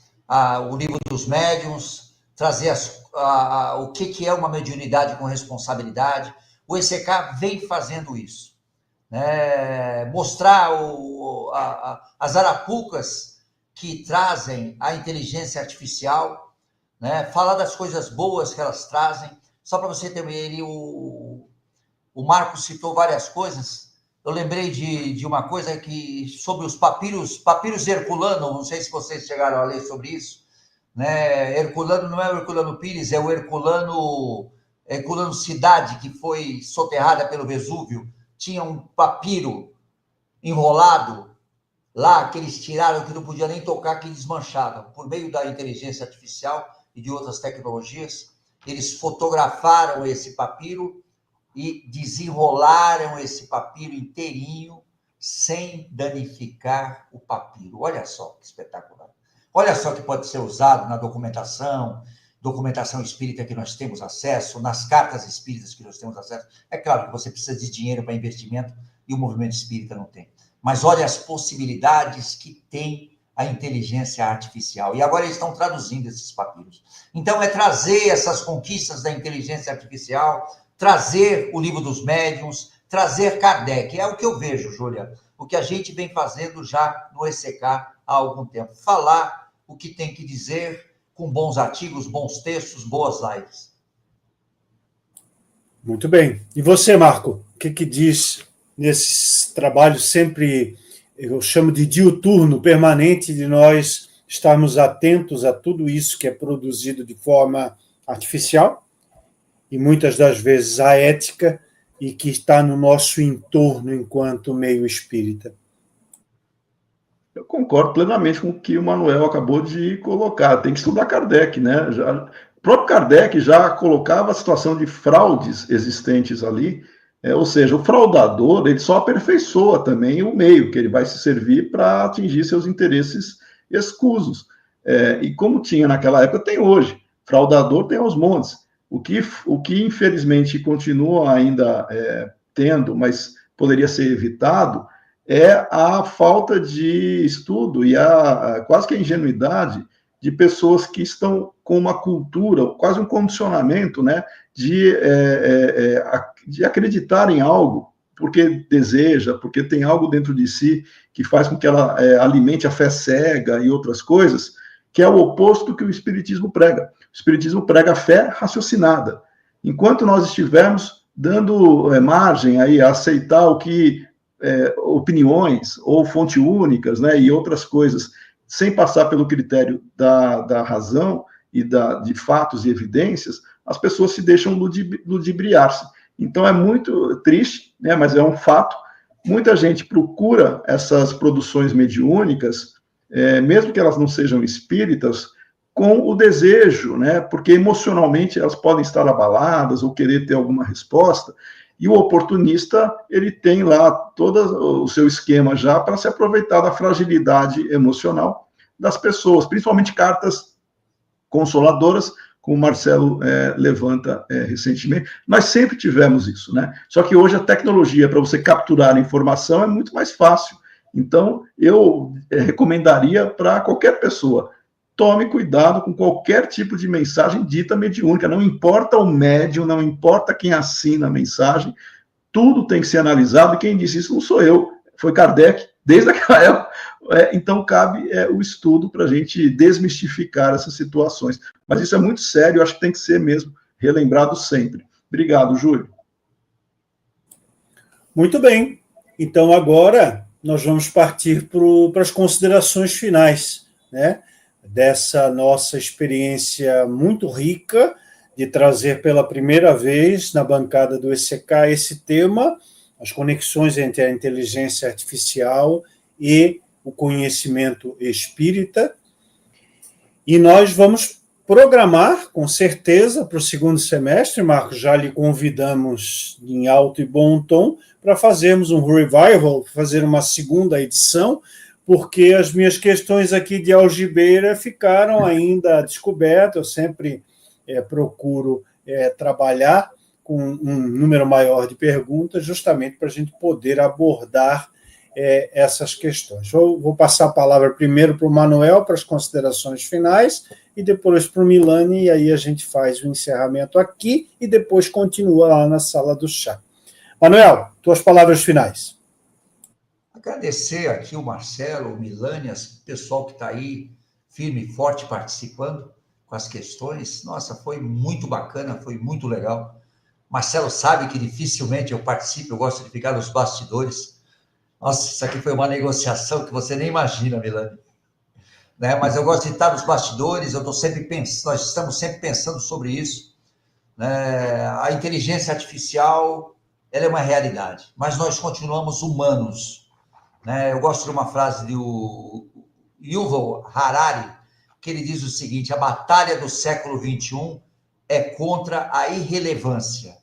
o livro dos médiuns, trazer o que é uma mediunidade com responsabilidade. O ECK vem fazendo isso. Né? Mostrar as arapucas que trazem a inteligência artificial, né? Falar das coisas boas que elas trazem. Só para você ter o Marcos citou várias coisas. Eu lembrei de uma coisa sobre os papiros Herculano, não sei se vocês chegaram a ler sobre isso, né? Herculano não é o Herculano Pires, é o Herculano Cidade, que foi soterrada pelo Vesúvio. Tinha um papiro enrolado lá, que eles tiraram, que não podia nem tocar, que desmanchava. Por meio da inteligência artificial e de outras tecnologias, eles fotografaram esse papiro e desenrolaram esse papiro inteirinho, sem danificar o papiro. Olha só que espetacular. Olha só que pode ser usado na documentação espírita que nós temos acesso, nas cartas espíritas que nós temos acesso. É claro que você precisa de dinheiro para investimento e o movimento espírita não tem. Mas olha as possibilidades que tem a inteligência artificial. E agora eles estão traduzindo esses papiros. Então, é trazer essas conquistas da inteligência artificial, trazer o livro dos médiuns, trazer Kardec. É o que eu vejo, Júlia, o que a gente vem fazendo já no ECK há algum tempo. Falar o que tem que dizer com bons artigos, bons textos, boas lives. Muito bem. E você, Marco, o que diz nesses trabalhos sempre, eu chamo de diuturno, permanente, de nós estarmos atentos a tudo isso que é produzido de forma artificial e muitas das vezes a ética e que está no nosso entorno enquanto meio espírita? Eu concordo plenamente com o que o Manuel acabou de colocar. Tem que estudar Kardec, né? O próprio Kardec já colocava a situação de fraudes existentes ali, ou seja, o fraudador ele só aperfeiçoa também o meio que ele vai se servir para atingir seus interesses escusos. E como tinha naquela época, tem hoje. Fraudador tem aos montes. O que infelizmente continua ainda tendo, mas poderia ser evitado, é a falta de estudo e quase que a ingenuidade de pessoas que estão com uma cultura, quase um condicionamento, né, de acreditar em algo, porque deseja, porque tem algo dentro de si que faz com que ela alimente a fé cega e outras coisas, que é o oposto do que o Espiritismo prega. O Espiritismo prega a fé raciocinada. Enquanto nós estivermos dando margem aí a aceitar o que opiniões ou fontes únicas, né, e outras coisas, sem passar pelo critério da razão e de fatos e evidências, as pessoas se deixam ludibriar-se. Então, é muito triste, né, mas é um fato. Muita gente procura essas produções mediúnicas, mesmo que elas não sejam espíritas, com o desejo, né, porque emocionalmente elas podem estar abaladas ou querer ter alguma resposta. E o oportunista, ele tem lá todo o seu esquema já para se aproveitar da fragilidade emocional das pessoas, principalmente cartas consoladoras, como o Marcelo levanta recentemente. Nós sempre tivemos isso, né? Só que hoje a tecnologia para você capturar a informação é muito mais fácil. Então, eu recomendaria para qualquer pessoa, tome cuidado com qualquer tipo de mensagem dita mediúnica, não importa o médium, não importa quem assina a mensagem, tudo tem que ser analisado, e quem disse isso não sou eu, foi Kardec, desde aquela época. Então, cabe o estudo para a gente desmistificar essas situações. Mas isso é muito sério, eu acho que tem que ser mesmo relembrado sempre. Obrigado, Júlio. Muito bem. Então, agora nós vamos partir para as considerações finais, né, dessa nossa experiência muito rica de trazer pela primeira vez na bancada do ECK esse tema, as conexões entre a inteligência artificial e o conhecimento espírita. E nós vamos programar, com certeza, para o segundo semestre, Marcos, já lhe convidamos em alto e bom tom para fazermos um revival, fazer uma segunda edição, porque as minhas questões aqui de algibeira ficaram ainda descobertas. Eu sempre procuro trabalhar com um número maior de perguntas, justamente para a gente poder abordar essas questões. Vou passar a palavra primeiro para o Manuel, para as considerações finais, e depois para o Milani, e aí a gente faz o encerramento aqui, e depois continua lá na sala do chá. Manuel, tuas palavras finais. Agradecer aqui o Marcelo, o Milani, o pessoal que está aí firme e forte participando com as questões. Nossa, foi muito bacana, foi muito legal. Marcelo sabe que dificilmente eu participo, eu gosto de ficar nos bastidores. Nossa, isso aqui foi uma negociação que você nem imagina, Milani. Né? Mas eu gosto de estar nos bastidores, nós estamos sempre pensando sobre isso. Né? A inteligência artificial, ela é uma realidade, mas nós continuamos humanos. Né? Eu gosto de uma frase do Yuval Harari, que ele diz o seguinte: a batalha do século XXI é contra a irrelevância.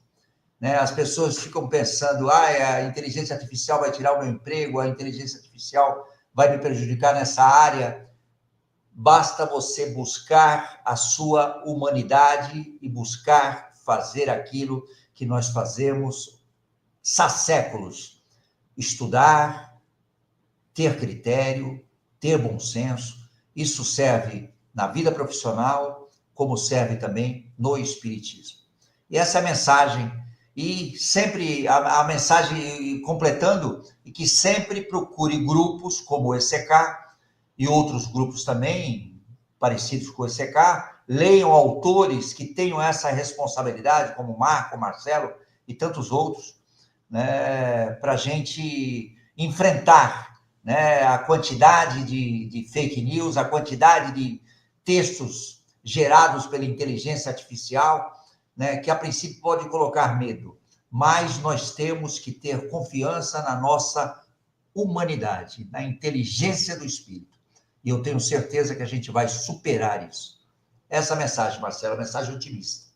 Né? As pessoas ficam pensando, a inteligência artificial vai tirar o meu emprego, a inteligência artificial vai me prejudicar nessa área. Basta você buscar a sua humanidade e buscar fazer aquilo que nós fazemos há séculos. Estudar, ter critério, ter bom senso. Isso serve na vida profissional, como serve também no espiritismo. E essa é a mensagem. E sempre a mensagem completando, e que sempre procure grupos como o ECK e outros grupos também parecidos com o ECK, leiam autores que tenham essa responsabilidade, como Marco, Marcelo e tantos outros, né, para a gente enfrentar, né, a quantidade de fake news, a quantidade de textos gerados pela inteligência artificial, né, que a princípio pode colocar medo, mas nós temos que ter confiança na nossa humanidade, na inteligência do espírito. E eu tenho certeza que a gente vai superar isso. Essa mensagem, Marcelo, mensagem otimista.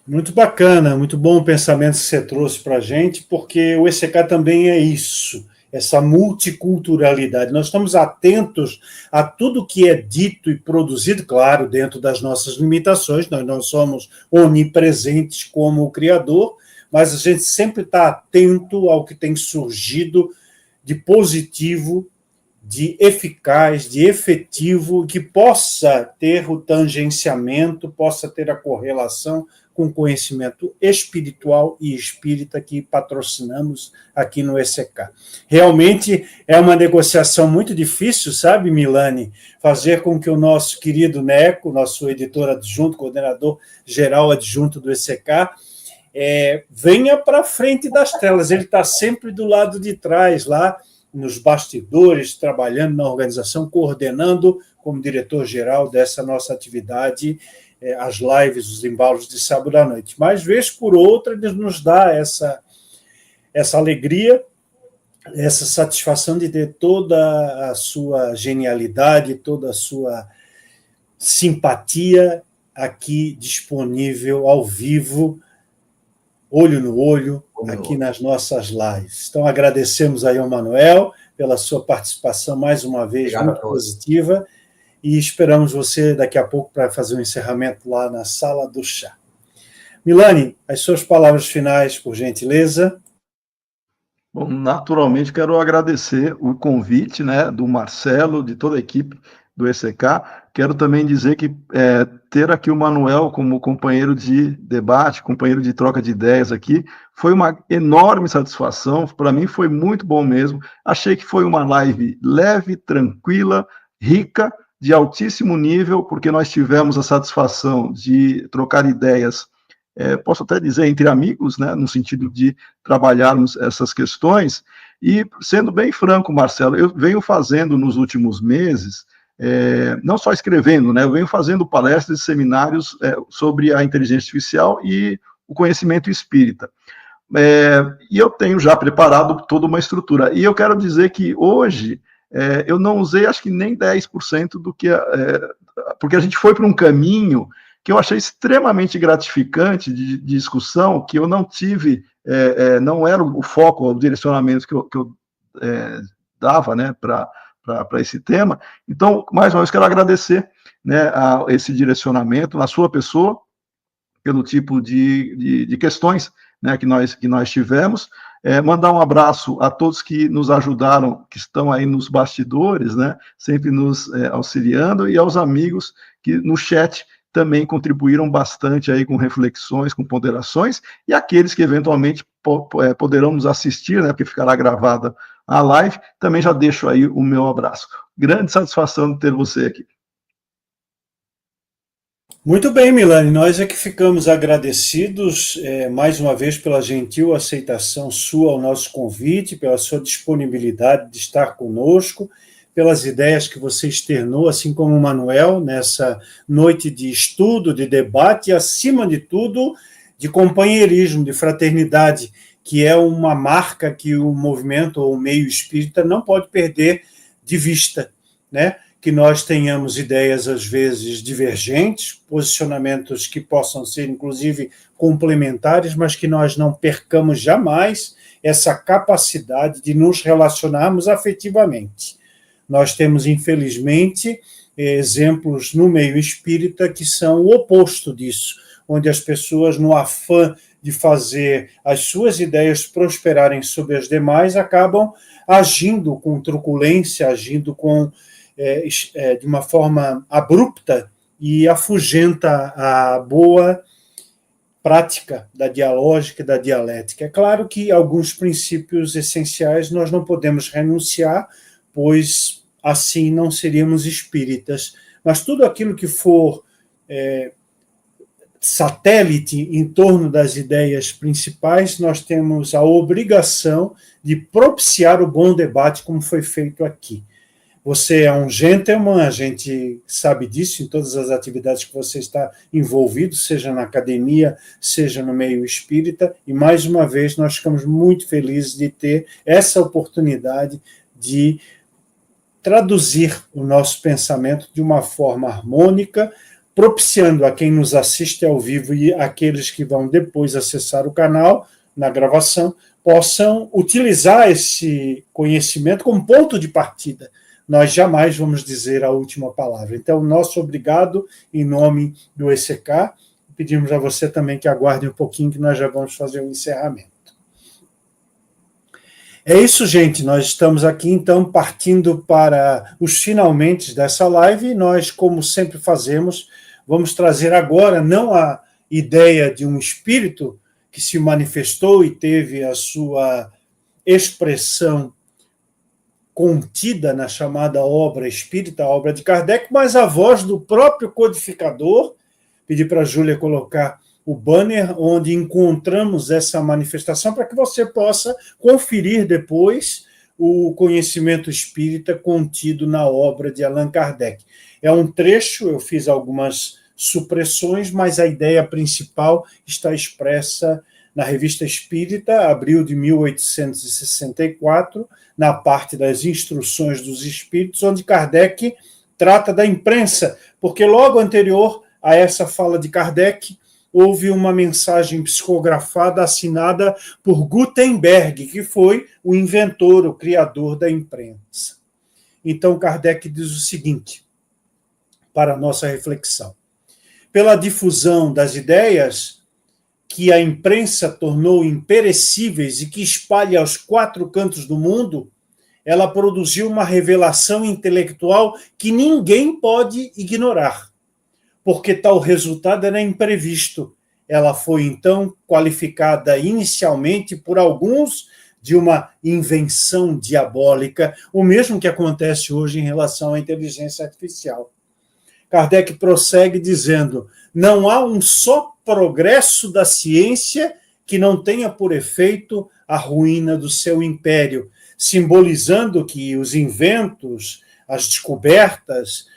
Muito bacana, muito bom o pensamento que você trouxe para a gente, porque o ECK também é isso, essa multiculturalidade. Nós estamos atentos a tudo que é dito e produzido, claro, dentro das nossas limitações, nós não somos onipresentes como o Criador, mas a gente sempre está atento ao que tem surgido de positivo, de eficaz, de efetivo, que possa ter o tangenciamento, possa ter a correlação com conhecimento espiritual e espírita que patrocinamos aqui no ECK. Realmente é uma negociação muito difícil, sabe, Milani? Fazer com que o nosso querido Neco, nosso editor adjunto, coordenador geral adjunto do ECK, venha para frente das telas. Ele está sempre do lado de trás, lá nos bastidores, trabalhando na organização, coordenando como diretor-geral dessa nossa atividade, as lives, os embalos de sábado à noite. Mas, vez por outra, ele nos dá essa alegria, essa satisfação de ter toda a sua genialidade, toda a sua simpatia aqui disponível ao vivo, olho no olho, aqui nas nossas lives. Então, agradecemos aí ao Manuel pela sua participação mais uma vez. Obrigado, muito positiva, e esperamos você daqui a pouco para fazer um encerramento lá na sala do chá. Milani, as suas palavras finais, por gentileza. Bom, naturalmente, quero agradecer o convite, né, do Marcelo, de toda a equipe do ECK. Quero também dizer que ter aqui o Manuel como companheiro de debate, companheiro de troca de ideias aqui, foi uma enorme satisfação. Para mim foi muito bom mesmo. Achei que foi uma live leve, tranquila, rica, de altíssimo nível, porque nós tivemos a satisfação de trocar ideias, posso até dizer, entre amigos, né, no sentido de trabalharmos essas questões. E, sendo bem franco, Marcelo, eu venho fazendo nos últimos meses, não só escrevendo, né, eu venho fazendo palestras e seminários sobre a inteligência artificial e o conhecimento espírita. E eu tenho já preparado toda uma estrutura. E eu quero dizer que hoje eu não usei, acho que nem 10% do que porque a gente foi para um caminho que eu achei extremamente gratificante de discussão, que eu não tive, não era o foco, o direcionamento que eu dava, né, para esse tema. Então, mais uma vez, quero agradecer, né, a esse direcionamento na sua pessoa, pelo tipo de questões, né, que nós tivemos. Mandar um abraço a todos que nos ajudaram, que estão aí nos bastidores, né, sempre nos auxiliando, e aos amigos que no chat também contribuíram bastante aí com reflexões, com ponderações, e aqueles que eventualmente poderão nos assistir, né, porque ficará gravada a live, também já deixo aí o meu abraço. Grande satisfação de ter você aqui. Muito bem, Milani, nós é que ficamos agradecidos mais uma vez pela gentil aceitação sua ao nosso convite, pela sua disponibilidade de estar conosco, pelas ideias que você externou, assim como o Manuel, nessa noite de estudo, de debate e, acima de tudo, de companheirismo, de fraternidade, que é uma marca que o movimento ou o meio espírita não pode perder de vista, né? Que nós tenhamos ideias, às vezes, divergentes, posicionamentos que possam ser, inclusive, complementares, mas que nós não percamos jamais essa capacidade de nos relacionarmos afetivamente. Nós temos, infelizmente, exemplos no meio espírita que são o oposto disso, onde as pessoas, no afã de fazer as suas ideias prosperarem sobre as demais, acabam agindo com truculência, agindo com de uma forma abrupta e afugenta a boa prática da dialógica e da dialética. É claro que alguns princípios essenciais nós não podemos renunciar, pois assim não seríamos espíritas, mas tudo aquilo que for satélite em torno das ideias principais, nós temos a obrigação de propiciar o bom debate, como foi feito aqui. Você é um gentleman, a gente sabe disso em todas as atividades que você está envolvido, seja na academia, seja no meio espírita, e mais uma vez nós ficamos muito felizes de ter essa oportunidade de traduzir o nosso pensamento de uma forma harmônica, propiciando a quem nos assiste ao vivo e aqueles que vão depois acessar o canal, na gravação, possam utilizar esse conhecimento como ponto de partida. Nós jamais vamos dizer a última palavra. Então, nosso obrigado em nome do ECK. Pedimos a você também que aguarde um pouquinho, que nós já vamos fazer o encerramento. É isso, gente. Nós estamos aqui, então, partindo para os finalmente dessa live. Nós, como sempre fazemos, vamos trazer agora não a ideia de um espírito que se manifestou e teve a sua expressão contida na chamada obra espírita, a obra de Kardec, mas a voz do próprio codificador. Pedi para a Júlia colocar o banner onde encontramos essa manifestação para que você possa conferir depois o conhecimento espírita contido na obra de Allan Kardec. É um trecho, eu fiz algumas supressões, mas a ideia principal está expressa na Revista Espírita, abril de 1864, na parte das Instruções dos Espíritos, onde Kardec trata da imprensa, porque logo anterior a essa fala de Kardec, houve uma mensagem psicografada assinada por Gutenberg, que foi o inventor, o criador da imprensa. Então, Kardec diz o seguinte, para a nossa reflexão. Pela difusão das ideias que a imprensa tornou imperecíveis e que espalha aos 4 cantos do mundo, ela produziu uma revelação intelectual que ninguém pode ignorar, porque tal resultado era imprevisto. Ela foi, então, qualificada inicialmente por alguns de uma invenção diabólica, o mesmo que acontece hoje em relação à inteligência artificial. Kardec prossegue dizendo: não há um só progresso da ciência que não tenha por efeito a ruína do seu império, simbolizando que os inventos, as descobertas,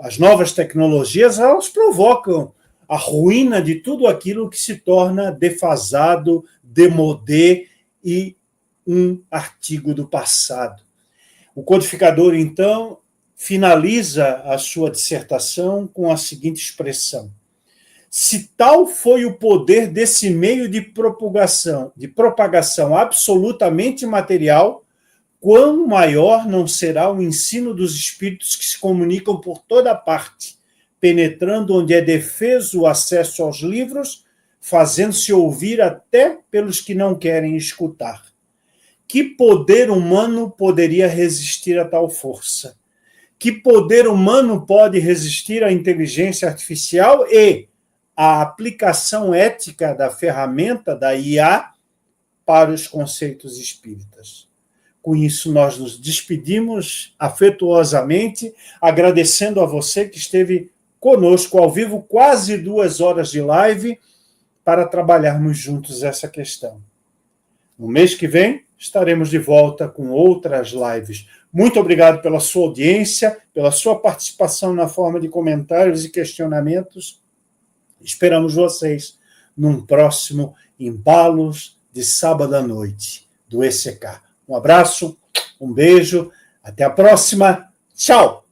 as novas tecnologias, elas provocam a ruína de tudo aquilo que se torna defasado, démodé e um artigo do passado. O codificador, então, finaliza a sua dissertação com a seguinte expressão: se tal foi o poder desse meio de propagação absolutamente material, quão maior não será o ensino dos espíritos que se comunicam por toda parte, penetrando onde é defeso o acesso aos livros, fazendo-se ouvir até pelos que não querem escutar. Que poder humano poderia resistir a tal força? Que poder humano pode resistir à inteligência artificial e à aplicação ética da ferramenta da IA para os conceitos espíritas? Com isso, nós nos despedimos afetuosamente, agradecendo a você que esteve conosco ao vivo, quase 2 horas de live, para trabalharmos juntos essa questão. No mês que vem, estaremos de volta com outras lives. Muito obrigado pela sua audiência, pela sua participação na forma de comentários e questionamentos. Esperamos vocês num próximo Embalos de Sábado à Noite, do ECK. Um abraço, um beijo, até a próxima. Tchau!